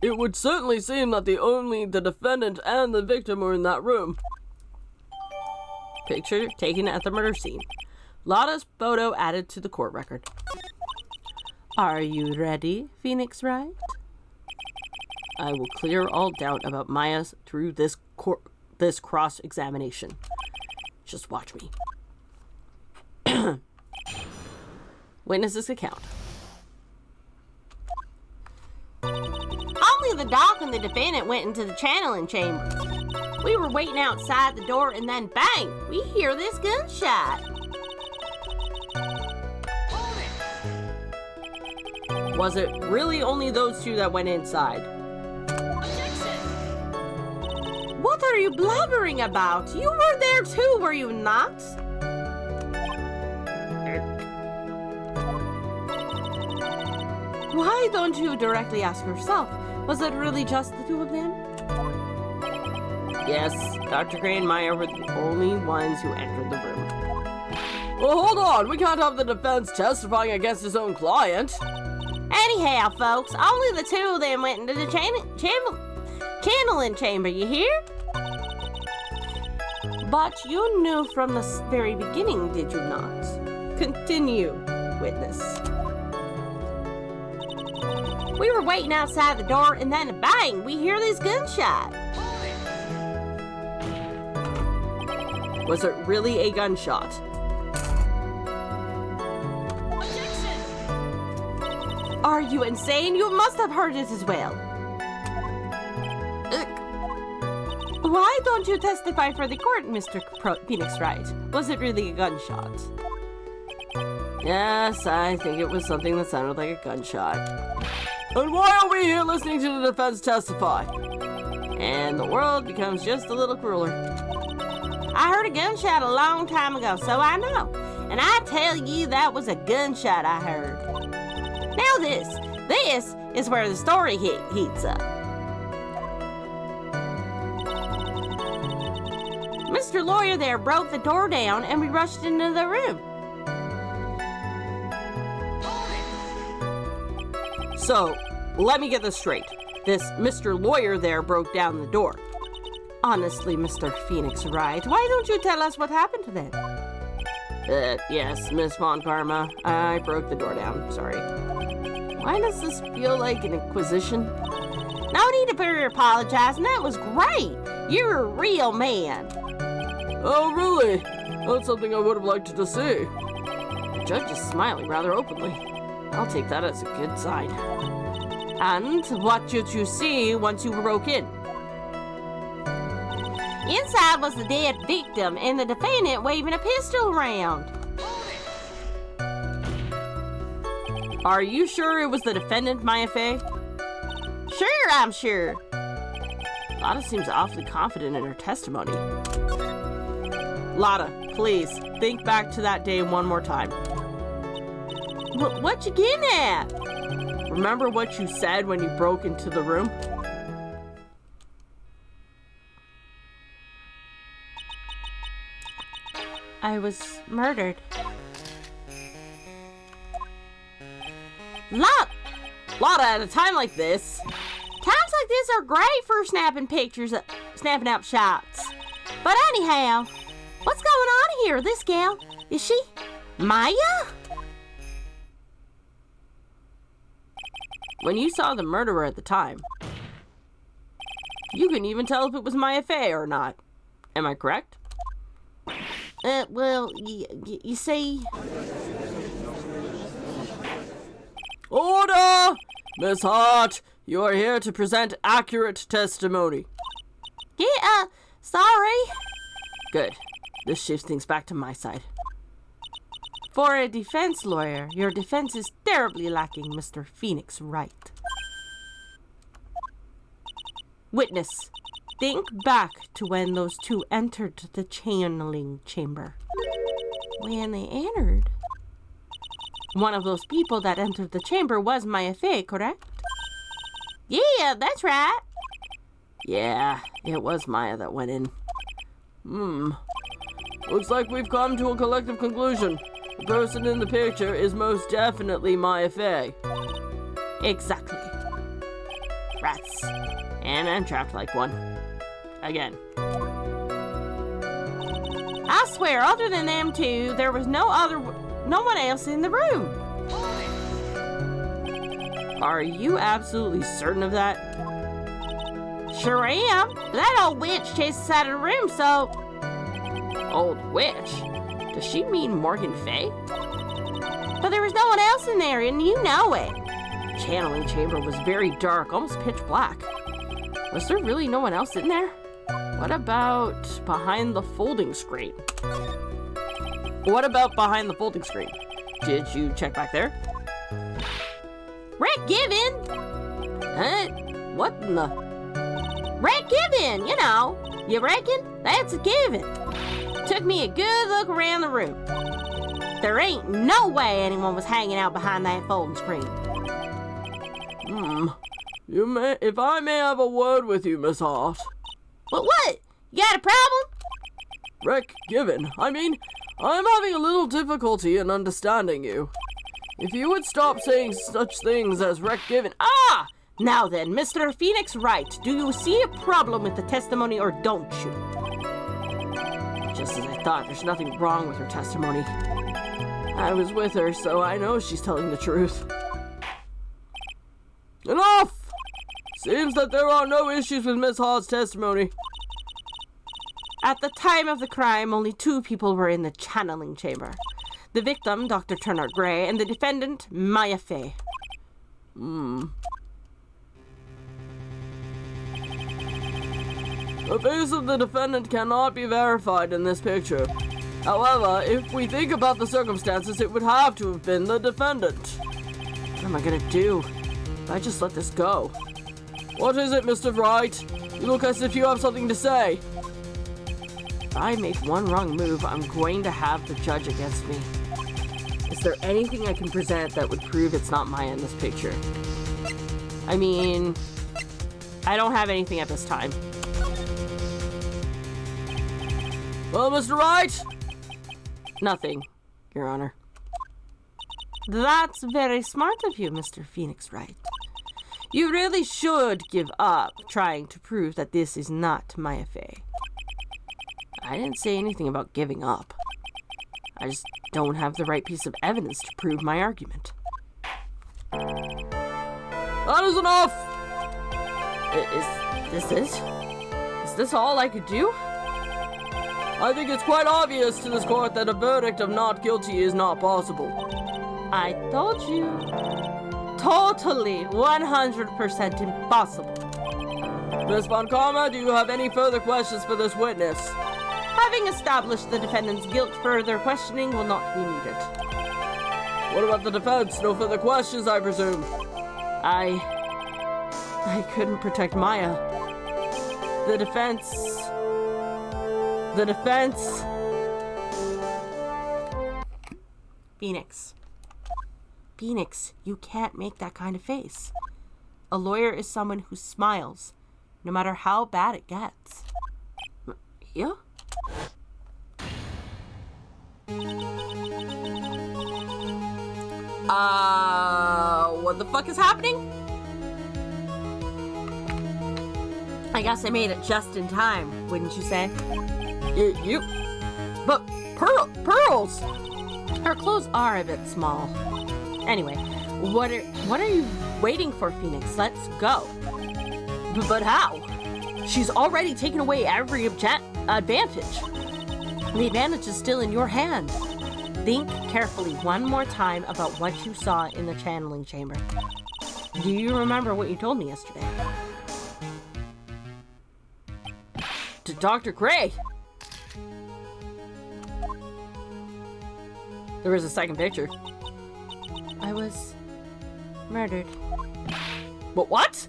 It would certainly seem that only the defendant and the victim were in that room. Picture taken at the murder scene. Lotta's photo added to the court record. Are you ready, Phoenix Wright? I will clear all doubt about Maya through this cross-examination. Just watch me. Witness's account. Only the doc and the defendant went into the channeling chamber. We were waiting outside the door and then bang, we hear this gunshot. Was it really only those two that went inside? What are you blubbering about? You were there too, were you not? Why don't you directly ask yourself? Was it really just the two of them? Yes, Dr. Gray and Maya were the only ones who entered the room. Well, hold on. We can't have the defense testifying against his own client. Anyhow, folks, only the two of them went into the channeling chamber, you hear? But you knew from the very beginning, did you not? Continue, witness. We were waiting outside the door, and then bang, we hear this gunshot. Was it really a gunshot? Are you insane? You must have heard it as well. Why don't you testify for the court, Mr. Phoenix Wright? Was it really a gunshot? Yes, I think it was something that sounded like a gunshot. And why are we here listening to the defense testify? And the world becomes just a little crueler. I heard a gunshot a long time ago, so I know. And I tell you, that was a gunshot I heard. Now this is where the story heats up. Mr. Lawyer there broke the door down and we rushed into the room. So, let me get this straight. This Mr. Lawyer there broke down the door. Honestly, Mr. Phoenix Wright, why don't you tell us what happened to them? Yes, Miss Von Karma. I broke the door down. Sorry. Why does this feel like an inquisition? No need for your apologizing. That was great. You're a real man. Oh, really? That's something I would have liked to see. The judge is smiling rather openly. I'll take that as a good sign. And what did you see once you broke in? Inside was the dead victim and the defendant waving a pistol around. Are you sure it was the defendant, Maya Fey? Sure, I'm sure. Lotta seems awfully confident in her testimony. Lotta, please, think back to that day one more time. What you getting at? Remember what you said when you broke into the room? I was murdered. Lotta, at a time like this... Times like this are great for snapping pictures, snapping out shots. But anyhow, what's going on here? This gal, is she Maya? When you saw the murderer at the time, you couldn't even tell if it was Maya Fey or not. Am I correct? Well, you see... Order! Miss Hart, you are here to present accurate testimony. Yeah, sorry. Good. This shifts things back to my side. For a defense lawyer, your defense is terribly lacking, Mr. Phoenix Wright. Witness, think back to when those two entered the channeling chamber. When they entered, one of those people that entered the chamber was Maya Fey, correct? Yeah, that's right. Yeah, it was Maya that went in. Looks like we've come to a collective conclusion. The person in the picture is most definitely Maya Fey. Exactly. Rats. And I'm trapped like one. Again. I swear, other than them two, there was no one else in the room. Are you absolutely certain of that? Sure am. But that old witch chased us out of the room, so... Old witch? Does she mean Morgan Fey? But there was no one else in there, and you know it. The channeling chamber was very dark, almost pitch black. Was there really no one else in there? What about behind the folding screen? What about behind the folding screen? Did you check back there? Rick Given! What in the... Rick Given, you know. You reckon? That's a given. Took me a good look around the room. There ain't no way anyone was hanging out behind that folding screen. If I may have a word with you, Miss Hart. But what? You got a problem? Rick Given, I'm having a little difficulty in understanding you. If you would stop saying such things as Rick Given... Ah! Now then, Mr. Phoenix Wright, do you see a problem with the testimony or don't you? Just as I thought, there's nothing wrong with her testimony. I was with her, so I know she's telling the truth. Enough! Seems that there are no issues with Miss Hart's testimony. At the time of the crime, only 2 people were in the channeling chamber. The victim, Dr. Turner Gray, and the defendant, Maya Fey. The face of the defendant cannot be verified in this picture. However, if we think about the circumstances, it would have to have been the defendant. What am I gonna do if I just let this go? What is it, Mr. Wright? You look as if you have something to say. If I make one wrong move, I'm going to have the judge against me. Is there anything I can present that would prove it's not Maya in this picture? I mean, I don't have anything at this time. Well, Mr. Wright? Nothing, Your Honor. That's very smart of you, Mr. Phoenix Wright. You really should give up trying to prove that this is not Maya Fey. I didn't say anything about giving up. I just don't have the right piece of evidence to prove my argument. That is enough! Is this all I could do? I think it's quite obvious to this court that a verdict of not guilty is not possible. I told you. Totally 100% impossible. Miss Von Karma, do you have any further questions for this witness? Having established the defendant's guilt, further questioning will not be needed. What about the defense? No further questions, I presume. I couldn't protect Maya. The defense... Phoenix, you can't make that kind of face. A lawyer is someone who smiles, no matter how bad it gets. Yeah? What the fuck is happening? I guess I made it just in time, wouldn't you say? But pearls! Her clothes are a bit small. Anyway, what are you waiting for, Phoenix? Let's go. But how? She's already taken away every advantage. The advantage is still in your hand. Think carefully one more time about what you saw in the channeling chamber. Do you remember what you told me yesterday? To Dr. Gray. There was a second picture. I was murdered. But what?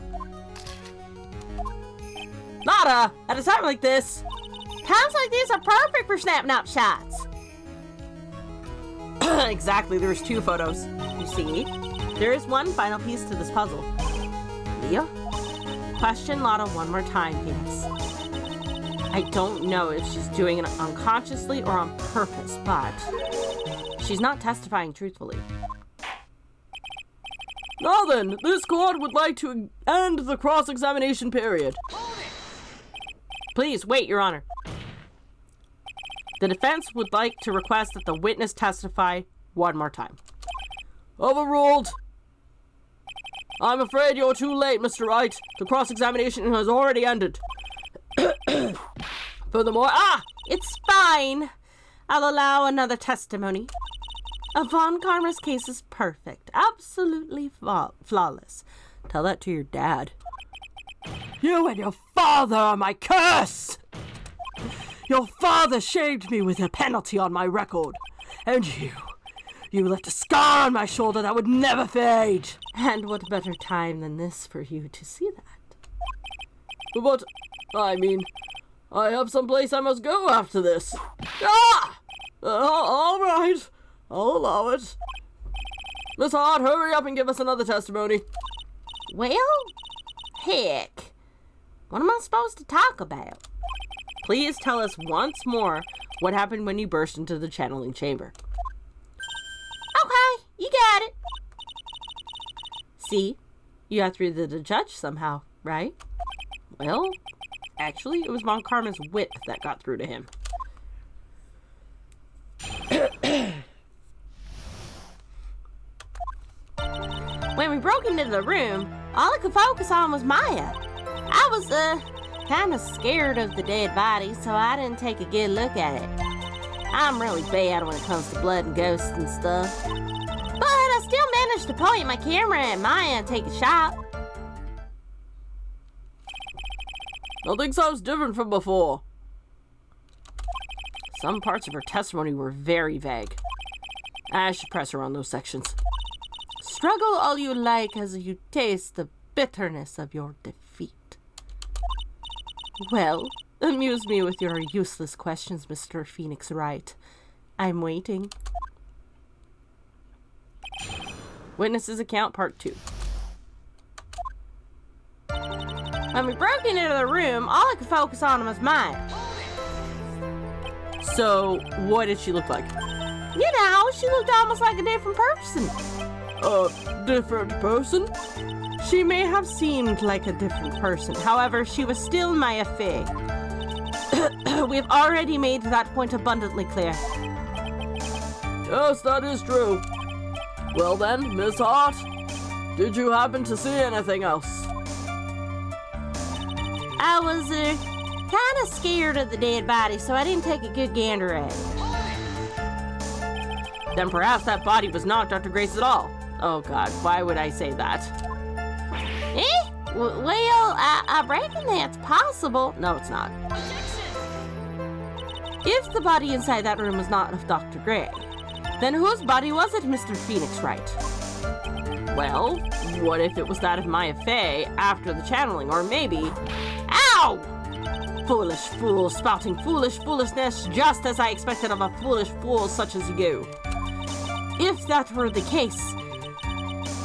Nada! At a time like this! Times like these are perfect for snapping up shots. Exactly, there's 2 photos. You see? There is one final piece to this puzzle. Leah? Question Lotta one more time, Phoenix. I don't know if she's doing it unconsciously or on purpose, but she's not testifying truthfully. Now then, this court would like to end the cross-examination period. Please, wait, Your Honor. The defense would like to request that the witness testify one more time. Overruled. I'm afraid you're too late, Mr. Wright. The cross-examination has already ended. Furthermore, it's fine. I'll allow another testimony. Von Karma's case is perfect. Absolutely flawless. Tell that to your dad. You and your father are my curse! Your father shamed me with a penalty on my record. And you left a scar on my shoulder that would never fade. And what better time than this for you to see that? But, I mean, I have someplace I must go after this. Ah! All right. I'll allow it. Miss Hart, hurry up and give us another testimony. Well, heck. What am I supposed to talk about? Please tell us once more what happened when you burst into the channeling chamber. Okay, you got it. See? You got through to the judge somehow, right? Well, actually, it was Von Karma's wit that got through to him. When we broke into the room, all I could focus on was Maya. I was, kind of scared of the dead body, so I didn't take a good look at it. I'm really bad when it comes to blood and ghosts and stuff. But I still managed to point my camera at Maya and take a shot. Nothing sounds different from before. Some parts of her testimony were very vague. I should press her on those sections. Struggle all you like as you taste the bitterness of your defeat. Well, amuse me with your useless questions, Mr. Phoenix Wright. I'm waiting. Witness's account, part 2. When we broke into the room, all I could focus on was Maya. So, what did she look like? You know, she looked almost like a different person. A different person? She may have seemed like a different person. However, she was still Maya Fey. We've already made that point abundantly clear. Yes, that is true. Well then, Miss Hart, did you happen to see anything else? I was, kind of scared of the dead body, so I didn't take a good gander at it. Then perhaps that body was not Dr. Grace at all. Oh god, why would I say that? Well, I reckon that's possible. No, it's not. If the body inside that room was not of Dr. Gray, then whose body was it, Mr. Phoenix Wright? Well, what if it was that of Maya Fey after the channeling, or maybe... Ow! Foolish fool, spouting foolishness just as I expected of a foolish fool such as you. If that were the case,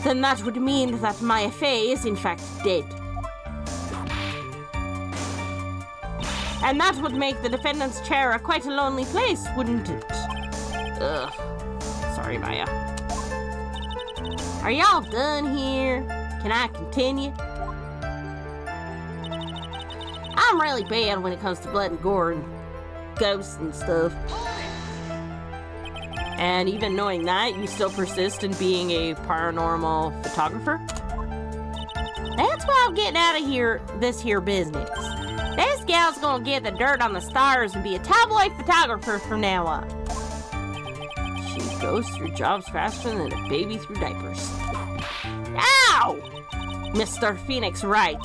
then that would mean that Maya Fey is in fact dead. And that would make the defendant's chair quite a lonely place, wouldn't it? Ugh. Sorry, Maya. Are y'all done here? Can I continue? I'm really bad when it comes to blood and gore and ghosts and stuff. And even knowing that, you still persist in being a paranormal photographer? That's why I'm getting out of here, this here business. This gal's gonna get the dirt on the stars and be a tabloid photographer from now on. She goes through jobs faster than a baby through diapers. Ow! Mr. Phoenix Wright,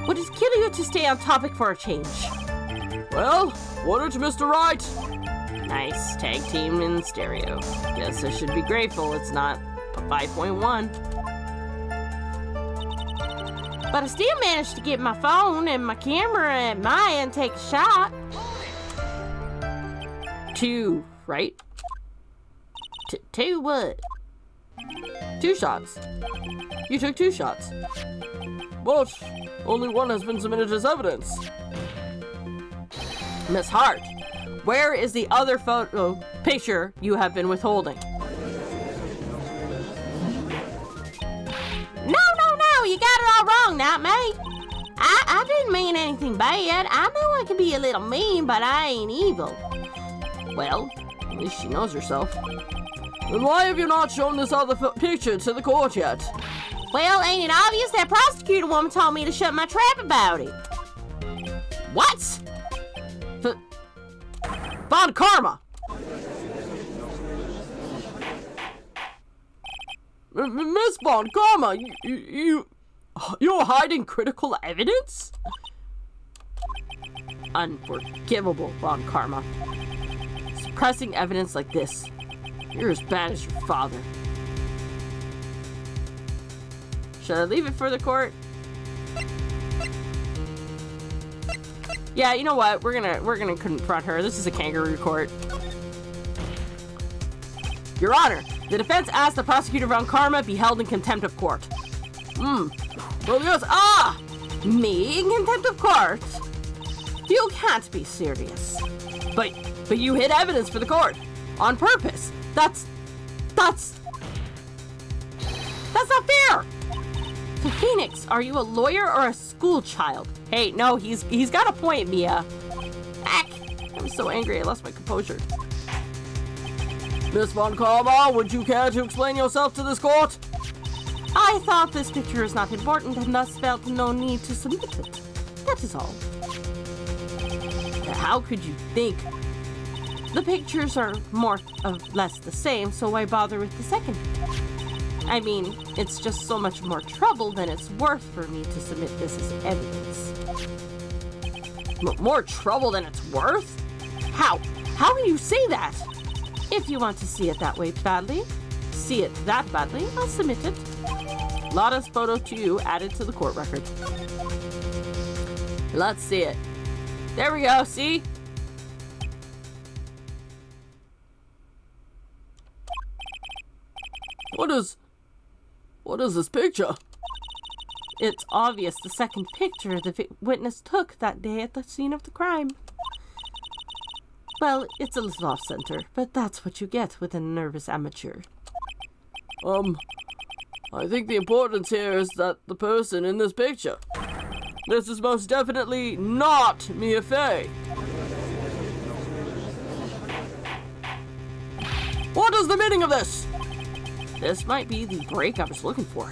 would it kill you to stay on topic for a change? Well, what did Mr. Wright? Nice tag team in stereo. Guess I should be grateful it's not 5.1. But I still managed to get my phone and my camera at Maya and take a shot. 2, right? Two what? 2 shots. You took 2 shots. But only one has been submitted as evidence. Miss Hart, where is the other picture you have been withholding? No, you got it all wrong, not me. I didn't mean anything bad. I know I can be a little mean, but I ain't evil. Well, at least she knows herself. Then why have you not shown this other picture to the court yet? Well, ain't it obvious that prosecutor woman told me to shut my trap about it? What? Von Karma! Miss Von Karma, you... You're hiding critical evidence? Unforgivable, Von Karma. Suppressing evidence like this. You're as bad as your father. Should I leave it for the court? Yeah, you know what? We're gonna confront her. This is a kangaroo court. Your Honor, the defense asked the prosecutor Von Karma be held in contempt of court. Well, yes. Me in contempt of court? You can't be serious. But you hid evidence for the court on purpose. That's not fair. So Phoenix, are you a lawyer or a school child? Hey, no, he's got a point, Mia. Heck, I'm so angry I lost my composure. Miss Von Karma, would you care to explain yourself to this court? I thought this picture is not important and thus felt no need to submit it. That is all. How could you think? The pictures are more or less the same, so why bother with the second? I mean, it's just so much more trouble than it's worth for me to submit this as evidence. More trouble than it's worth? How? How can you say that? If you want to see it that way badly, I'll submit it. Lotta's photo to you added to the court record. Let's see it. There we go, see? What is this picture? It's obvious the second picture the witness took that day at the scene of the crime. Well, it's a little off-center, but that's what you get with a nervous amateur. I think the importance here is that the person in this picture. This is most definitely not Mia Fey. What is the meaning of this? This might be the break I was looking for.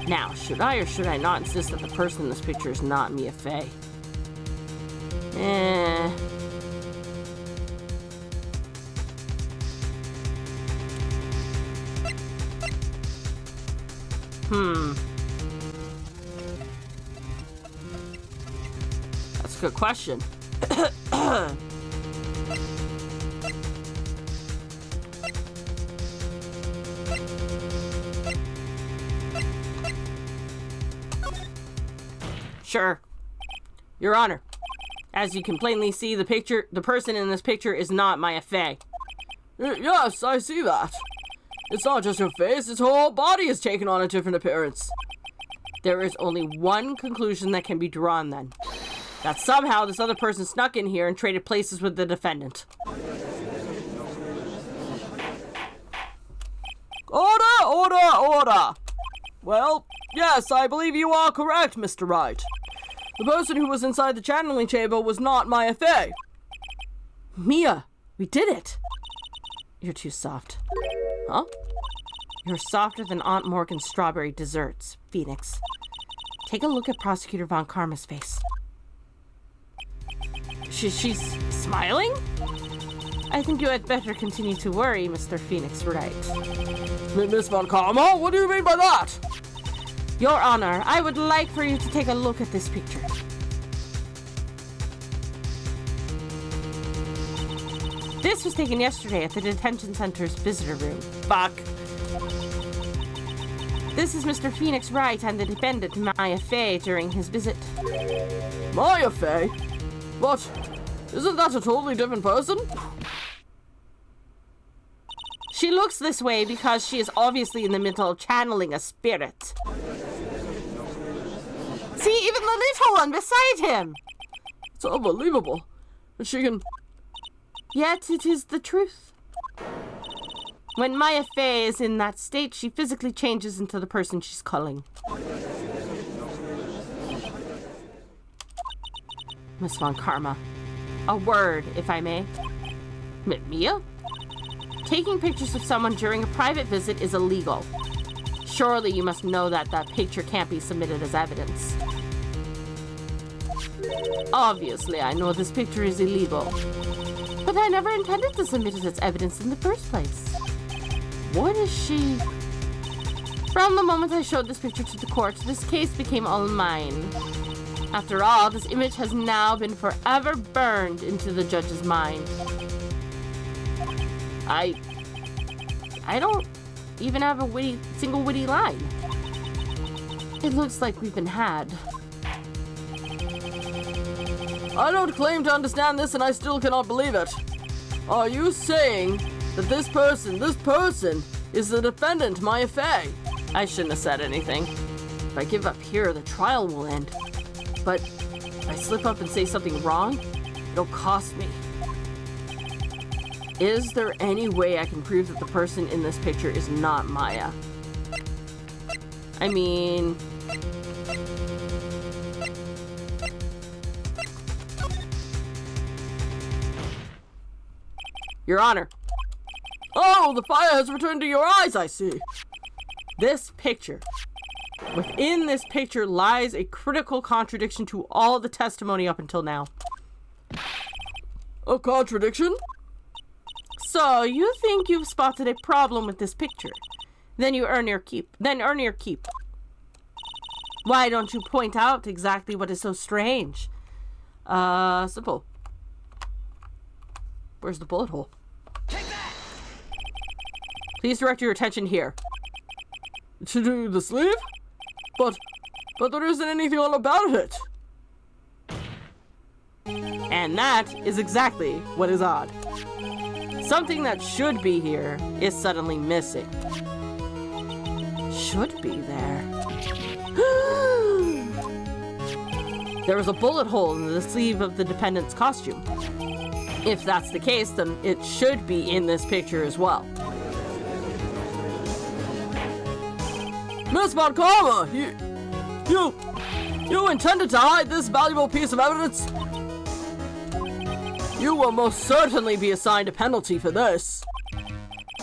Now, should I or should I not insist that the person in this picture is not Mia Fey? That's a good question. Sure. Your Honor, as you can plainly see, the person in this picture is not Mia Fey. Yes, I see that. It's not just her face, its whole body is taken on a different appearance. There is only one conclusion that can be drawn then. That somehow this other person snuck in here and traded places with the defendant. Order! Well, yes, I believe you are correct, Mr. Wright. The person who was inside the channeling chamber was not Mia Fey. Mia, we did it. You're too soft. Huh? You're softer than Aunt Morgan's strawberry desserts, Phoenix. Take a look at Prosecutor Von Karma's face. She's smiling? I think you had better continue to worry, Mr. Phoenix Wright. Miss Von Karma, what do you mean by that? Your Honor, I would like for you to take a look at this picture. This was taken yesterday at the detention center's visitor room. Fuck. This is Mr. Phoenix Wright and the defendant, Mia Fey, during his visit. Mia Fey? What? Isn't that a totally different person? She looks this way because she is obviously in the middle of channeling a spirit. See, even the little one beside him! It's unbelievable. But she can... Yet it is the truth. When Mia Fey is in that state, she physically changes into the person she's calling. Miss Von Karma, a word, if I may. Mia? Taking pictures of someone during a private visit is illegal. Surely you must know that that picture can't be submitted as evidence. Obviously, I know this picture is illegal. But I never intended to submit it as evidence in the first place. What is she... From the moment I showed this picture to the court, this case became all mine. After all, this image has now been forever burned into the judge's mind. I don't even have a single witty line. It looks like we've been had. I don't claim to understand this and I still cannot believe it. Are you saying that this person is the defendant, Maya Fey? I shouldn't have said anything. If I give up here, the trial will end. But if I slip up and say something wrong, it'll cost me. Is there any way I can prove that the person in this picture is not Maya? I mean... Your Honor. Oh, the fire has returned to your eyes, I see. This picture. Within this picture lies a critical contradiction to all the testimony up until now. A contradiction? So, you think you've spotted a problem with this picture. Then earn your keep. Why don't you point out exactly what is so strange? Simple. Where's the bullet hole? Please direct your attention here. To the sleeve? But there isn't anything all about it. And that is exactly what is odd. Something that should be here is suddenly missing. Should be there. There was a bullet hole in the sleeve of the defendant's costume. If that's the case, then it should be in this picture as well. Miss Montgomery, you intended to hide this valuable piece of evidence? You will most certainly be assigned a penalty for this.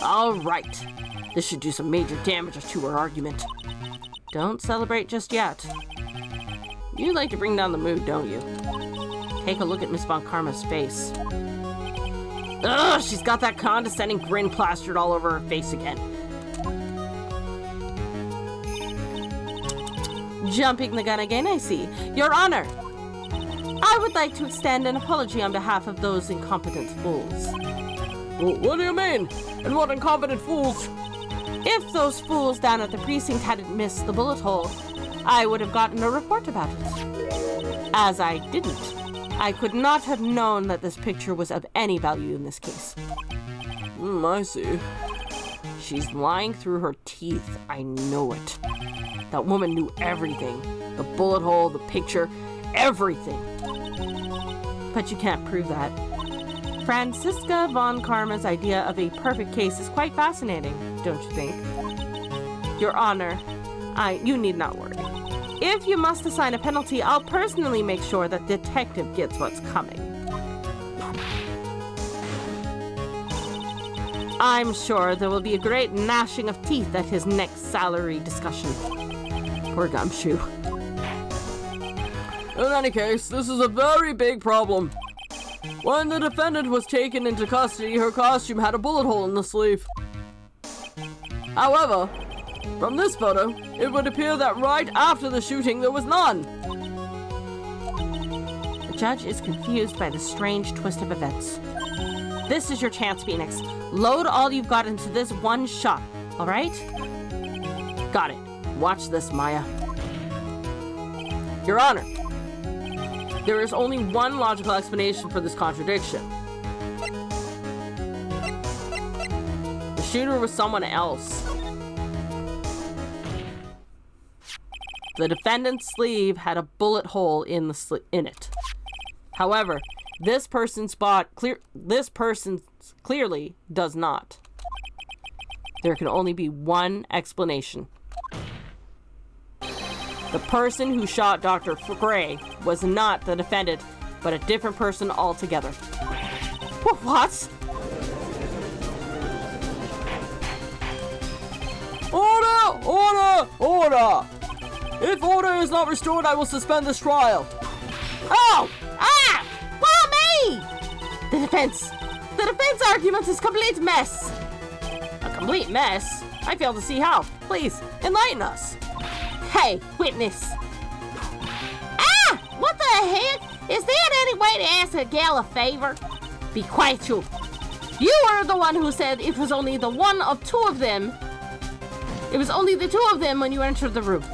All right. This should do some major damage to her argument. Don't celebrate just yet. You like to bring down the mood, don't you? Take a look at Miss Von Karma's face. Ugh, she's got that condescending grin plastered all over her face again. Jumping the gun again, I see. Your Honor, I would like to extend an apology on behalf of those incompetent fools. Well, what do you mean? And what incompetent fools? If those fools down at the precinct hadn't missed the bullet hole, I would have gotten a report about it. As I didn't, I could not have known that this picture was of any value in this case. I see. She's lying through her teeth. I know it. That woman knew everything. The bullet hole, the picture, everything. But you can't prove that. Franziska von Karma's idea of a perfect case is quite fascinating, don't you think? Your Honor, you need not worry. If you must assign a penalty, I'll personally make sure that the detective gets what's coming. I'm sure there will be a great gnashing of teeth at his next salary discussion. Poor gumshoe. In any case, this is a very big problem. When the defendant was taken into custody, her costume had a bullet hole in the sleeve. However, from this photo, it would appear that right after the shooting, there was none. The judge is confused by the strange twist of events. This is your chance, Phoenix. Load all you've got into this one shot, all right? Got it. Watch this, Maya. Your Honor, there is only one logical explanation for this contradiction. The shooter was someone else. The defendant's sleeve had a bullet hole in it. However, this person's clearly does not. There can only be one explanation. The person who shot Dr. Gray was not the defendant, but a different person altogether. What? Order! Order! Order! If order is not restored, I will suspend this trial. Oh! Ah! Well, me! The defense argument is a complete mess. A complete mess? I fail to see how. Please, enlighten us. Hey, witness. Ah! What the heck? Is there any way to ask a gal a favor? Be quiet, you. You were the one who said it was only the one of two of them. It was only the two of them when you entered the room.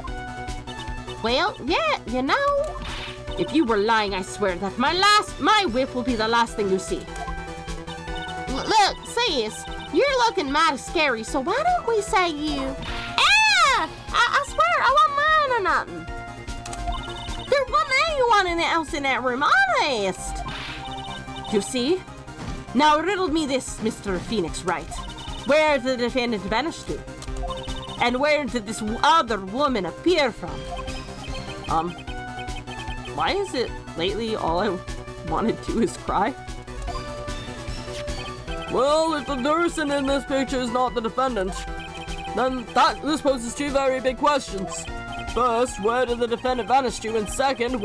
Well, yeah, you know. If you were lying, I swear that my whip will be the last thing you see. Look, sis, you're looking mighty scary, so why don't we say you... Ah! I swear, I want mine or nothing. There wasn't anyone else in that room, honest. You see? Now riddle me this, Mr. Phoenix Wright. Where did the defendant vanish to? And where did this other woman appear from? Why is it lately all I want to do is cry? Well, if the person in this picture is not the defendant, then this poses two very big questions. First, where did the defendant vanish to? And second,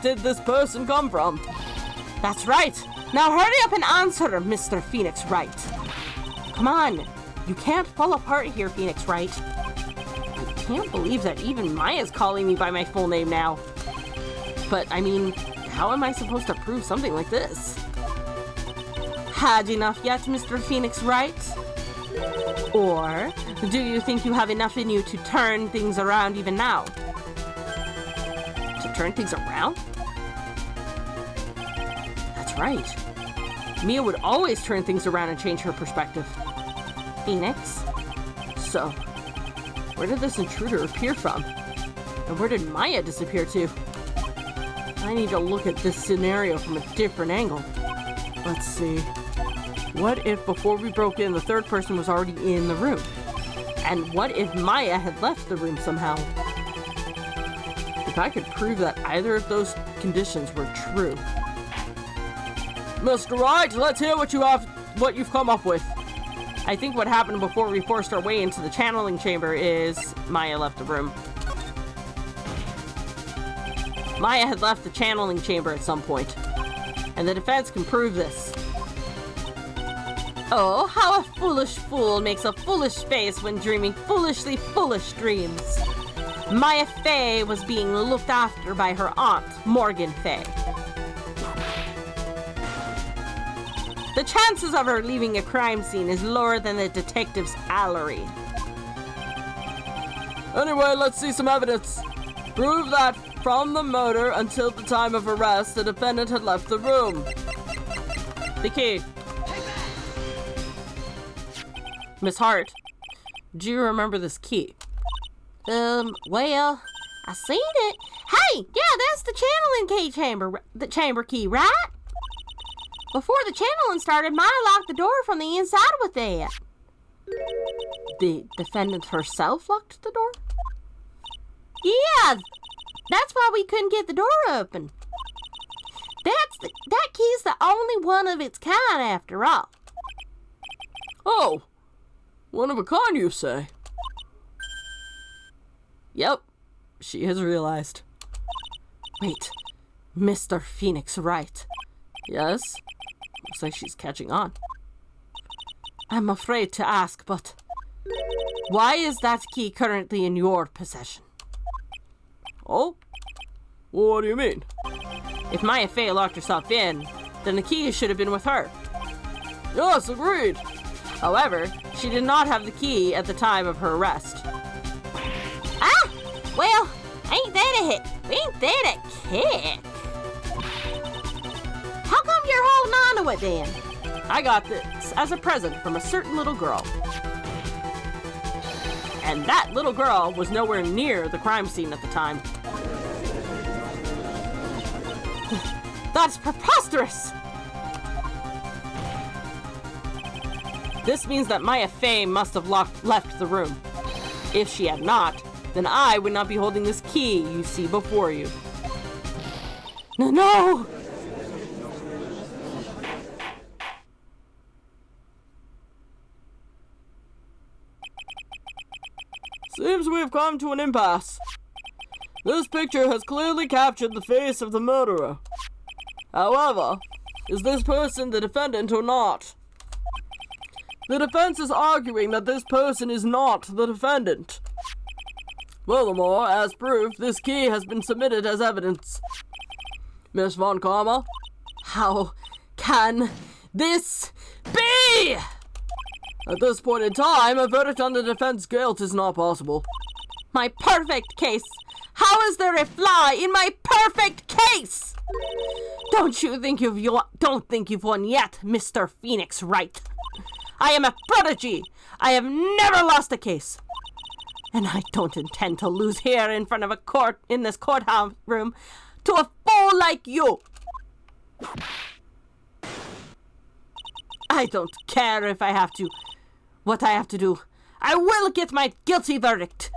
did this person come from? That's right. Now hurry up and answer, Mr. Phoenix Wright. Come on. You can't fall apart here, Phoenix Wright. I can't believe that even Maya's calling me by my full name now. But, I mean, how am I supposed to prove something like this? Had enough yet, Mr. Phoenix Wright? Or do you think you have enough in you to turn things around even now? To turn things around? That's right. Mia would always turn things around and change her perspective. Phoenix? So, where did this intruder appear from? And where did Maya disappear to? I need to look at this scenario from a different angle. Let's see. What if before we broke in, the third person was already in the room? And what if Maya had left the room somehow? If I could prove that either of those conditions were true. Mr. Wright, let's hear what you've come up with. I think what happened before we forced our way into the channeling chamber is Maya left the room. Maya had left the channeling chamber at some point, and the defense can prove this. Oh, how a foolish fool makes a foolish face when dreaming foolishly foolish dreams. Maya Fey was being looked after by her aunt, Morgan Fey. The chances of her leaving a crime scene is lower than the detective's salary. Anyway, let's see some evidence. Prove that from the murder until the time of arrest, the defendant had left the room. The key. Miss Hart, do you remember this key? Well, I seen it. Hey, yeah, that's the chamber key, right? Before the channeling started, Maya locked the door from the inside with that. The defendant herself locked the door? Yeah, that's why we couldn't get the door open. That key's the only one of its kind after all. Oh, one of a kind, you say? Yep, she has realized. Wait, Mr. Phoenix Wright. Yes? Looks like she's catching on. I'm afraid to ask, but why is that key currently in your possession? Oh? Well, what do you mean? If Maya Fey locked herself in, then the key should have been with her. Yes, agreed. However, she did not have the key at the time of her arrest. Ah! Well, ain't that a kick? How come you're holding on to it then? I got this as a present from a certain little girl. And that little girl was nowhere near the crime scene at the time. That's preposterous! This means that Maya Fey must have left the room. If she had not, then I would not be holding this key you see before you. No! Seems we have come to an impasse. This picture has clearly captured the face of the murderer. However, is this person the defendant or not? The defense is arguing that this person is not the defendant. Furthermore, as proof, this key has been submitted as evidence. Miss Von Karma, How can this be? at this point in time, a verdict on the defense guilt is not possible. My perfect case. How is there a flaw in my perfect case? Don't think you've won yet, Mr. Phoenix Wright. I am a prodigy. I have never lost a case. And I don't intend to lose here in front of a court in this courthouse room to a fool like you. I don't care if I have to. What I have to do. I will get my guilty verdict.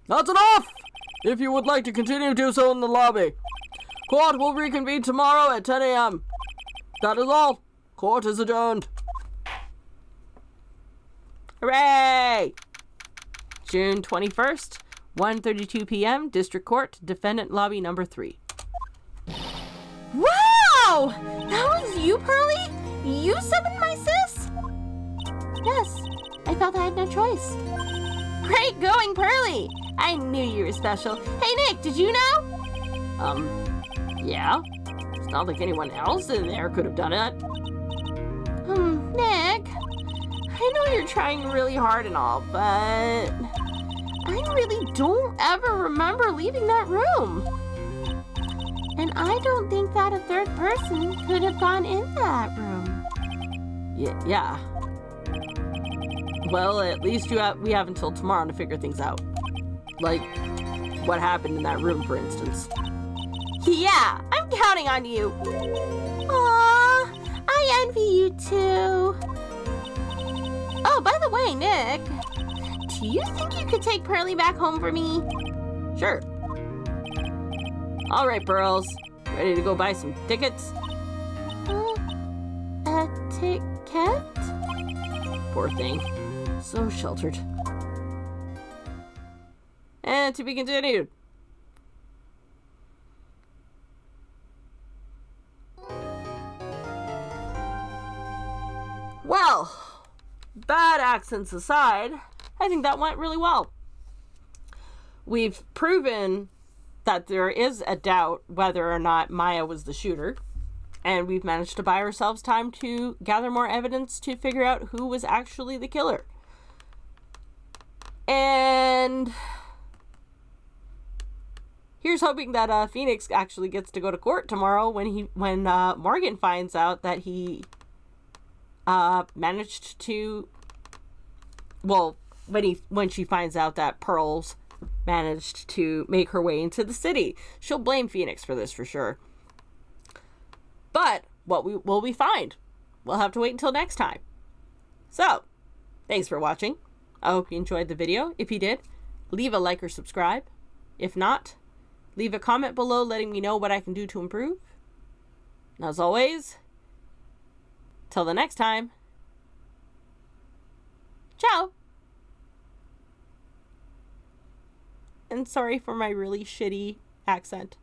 That's enough! If you would like to continue, do so in the lobby. Court will reconvene tomorrow at 10 a.m. That is all. Court is adjourned. Hooray! June 21st, 1:32 p.m., District Court, Defendant Lobby Number 3. Wow! That was you, Pearly? You summoned my sis? Yes, I felt I had no choice. Great going, Pearly! I knew you were special. Hey, Nick, did you know? Yeah? It's not like anyone else in there could have done it. Nick, I know you're trying really hard and all, but I really don't ever remember leaving that room. And I don't think that a third person could have gone in that room. Yeah. Well, at least we have until tomorrow to figure things out. Like, what happened in that room, for instance. Yeah, I'm counting on you. Aw, I envy you too. Oh, by the way, Nick, do you think you could take Pearly back home for me? Sure. All right, Pearls. Ready to go buy some tickets? A ticket? Poor thing. So sheltered. And to be continued. Well, bad accents aside, I think that went really well. We've proven that there is a doubt whether or not Maya was the shooter, and we've managed to buy ourselves time to gather more evidence to figure out who was actually the killer. And here's hoping that Phoenix actually gets to go to court tomorrow when Morgan finds out that he managed to, well, when she finds out that Pearls managed to make her way into the city. She'll blame Phoenix for this for sure. But what will we find? We'll have to wait until next time. So, thanks for watching. I hope you enjoyed the video. If you did, leave a like or subscribe. If not, leave a comment below letting me know what I can do to improve. And as always, till the next time, ciao! And sorry for my really shitty accent.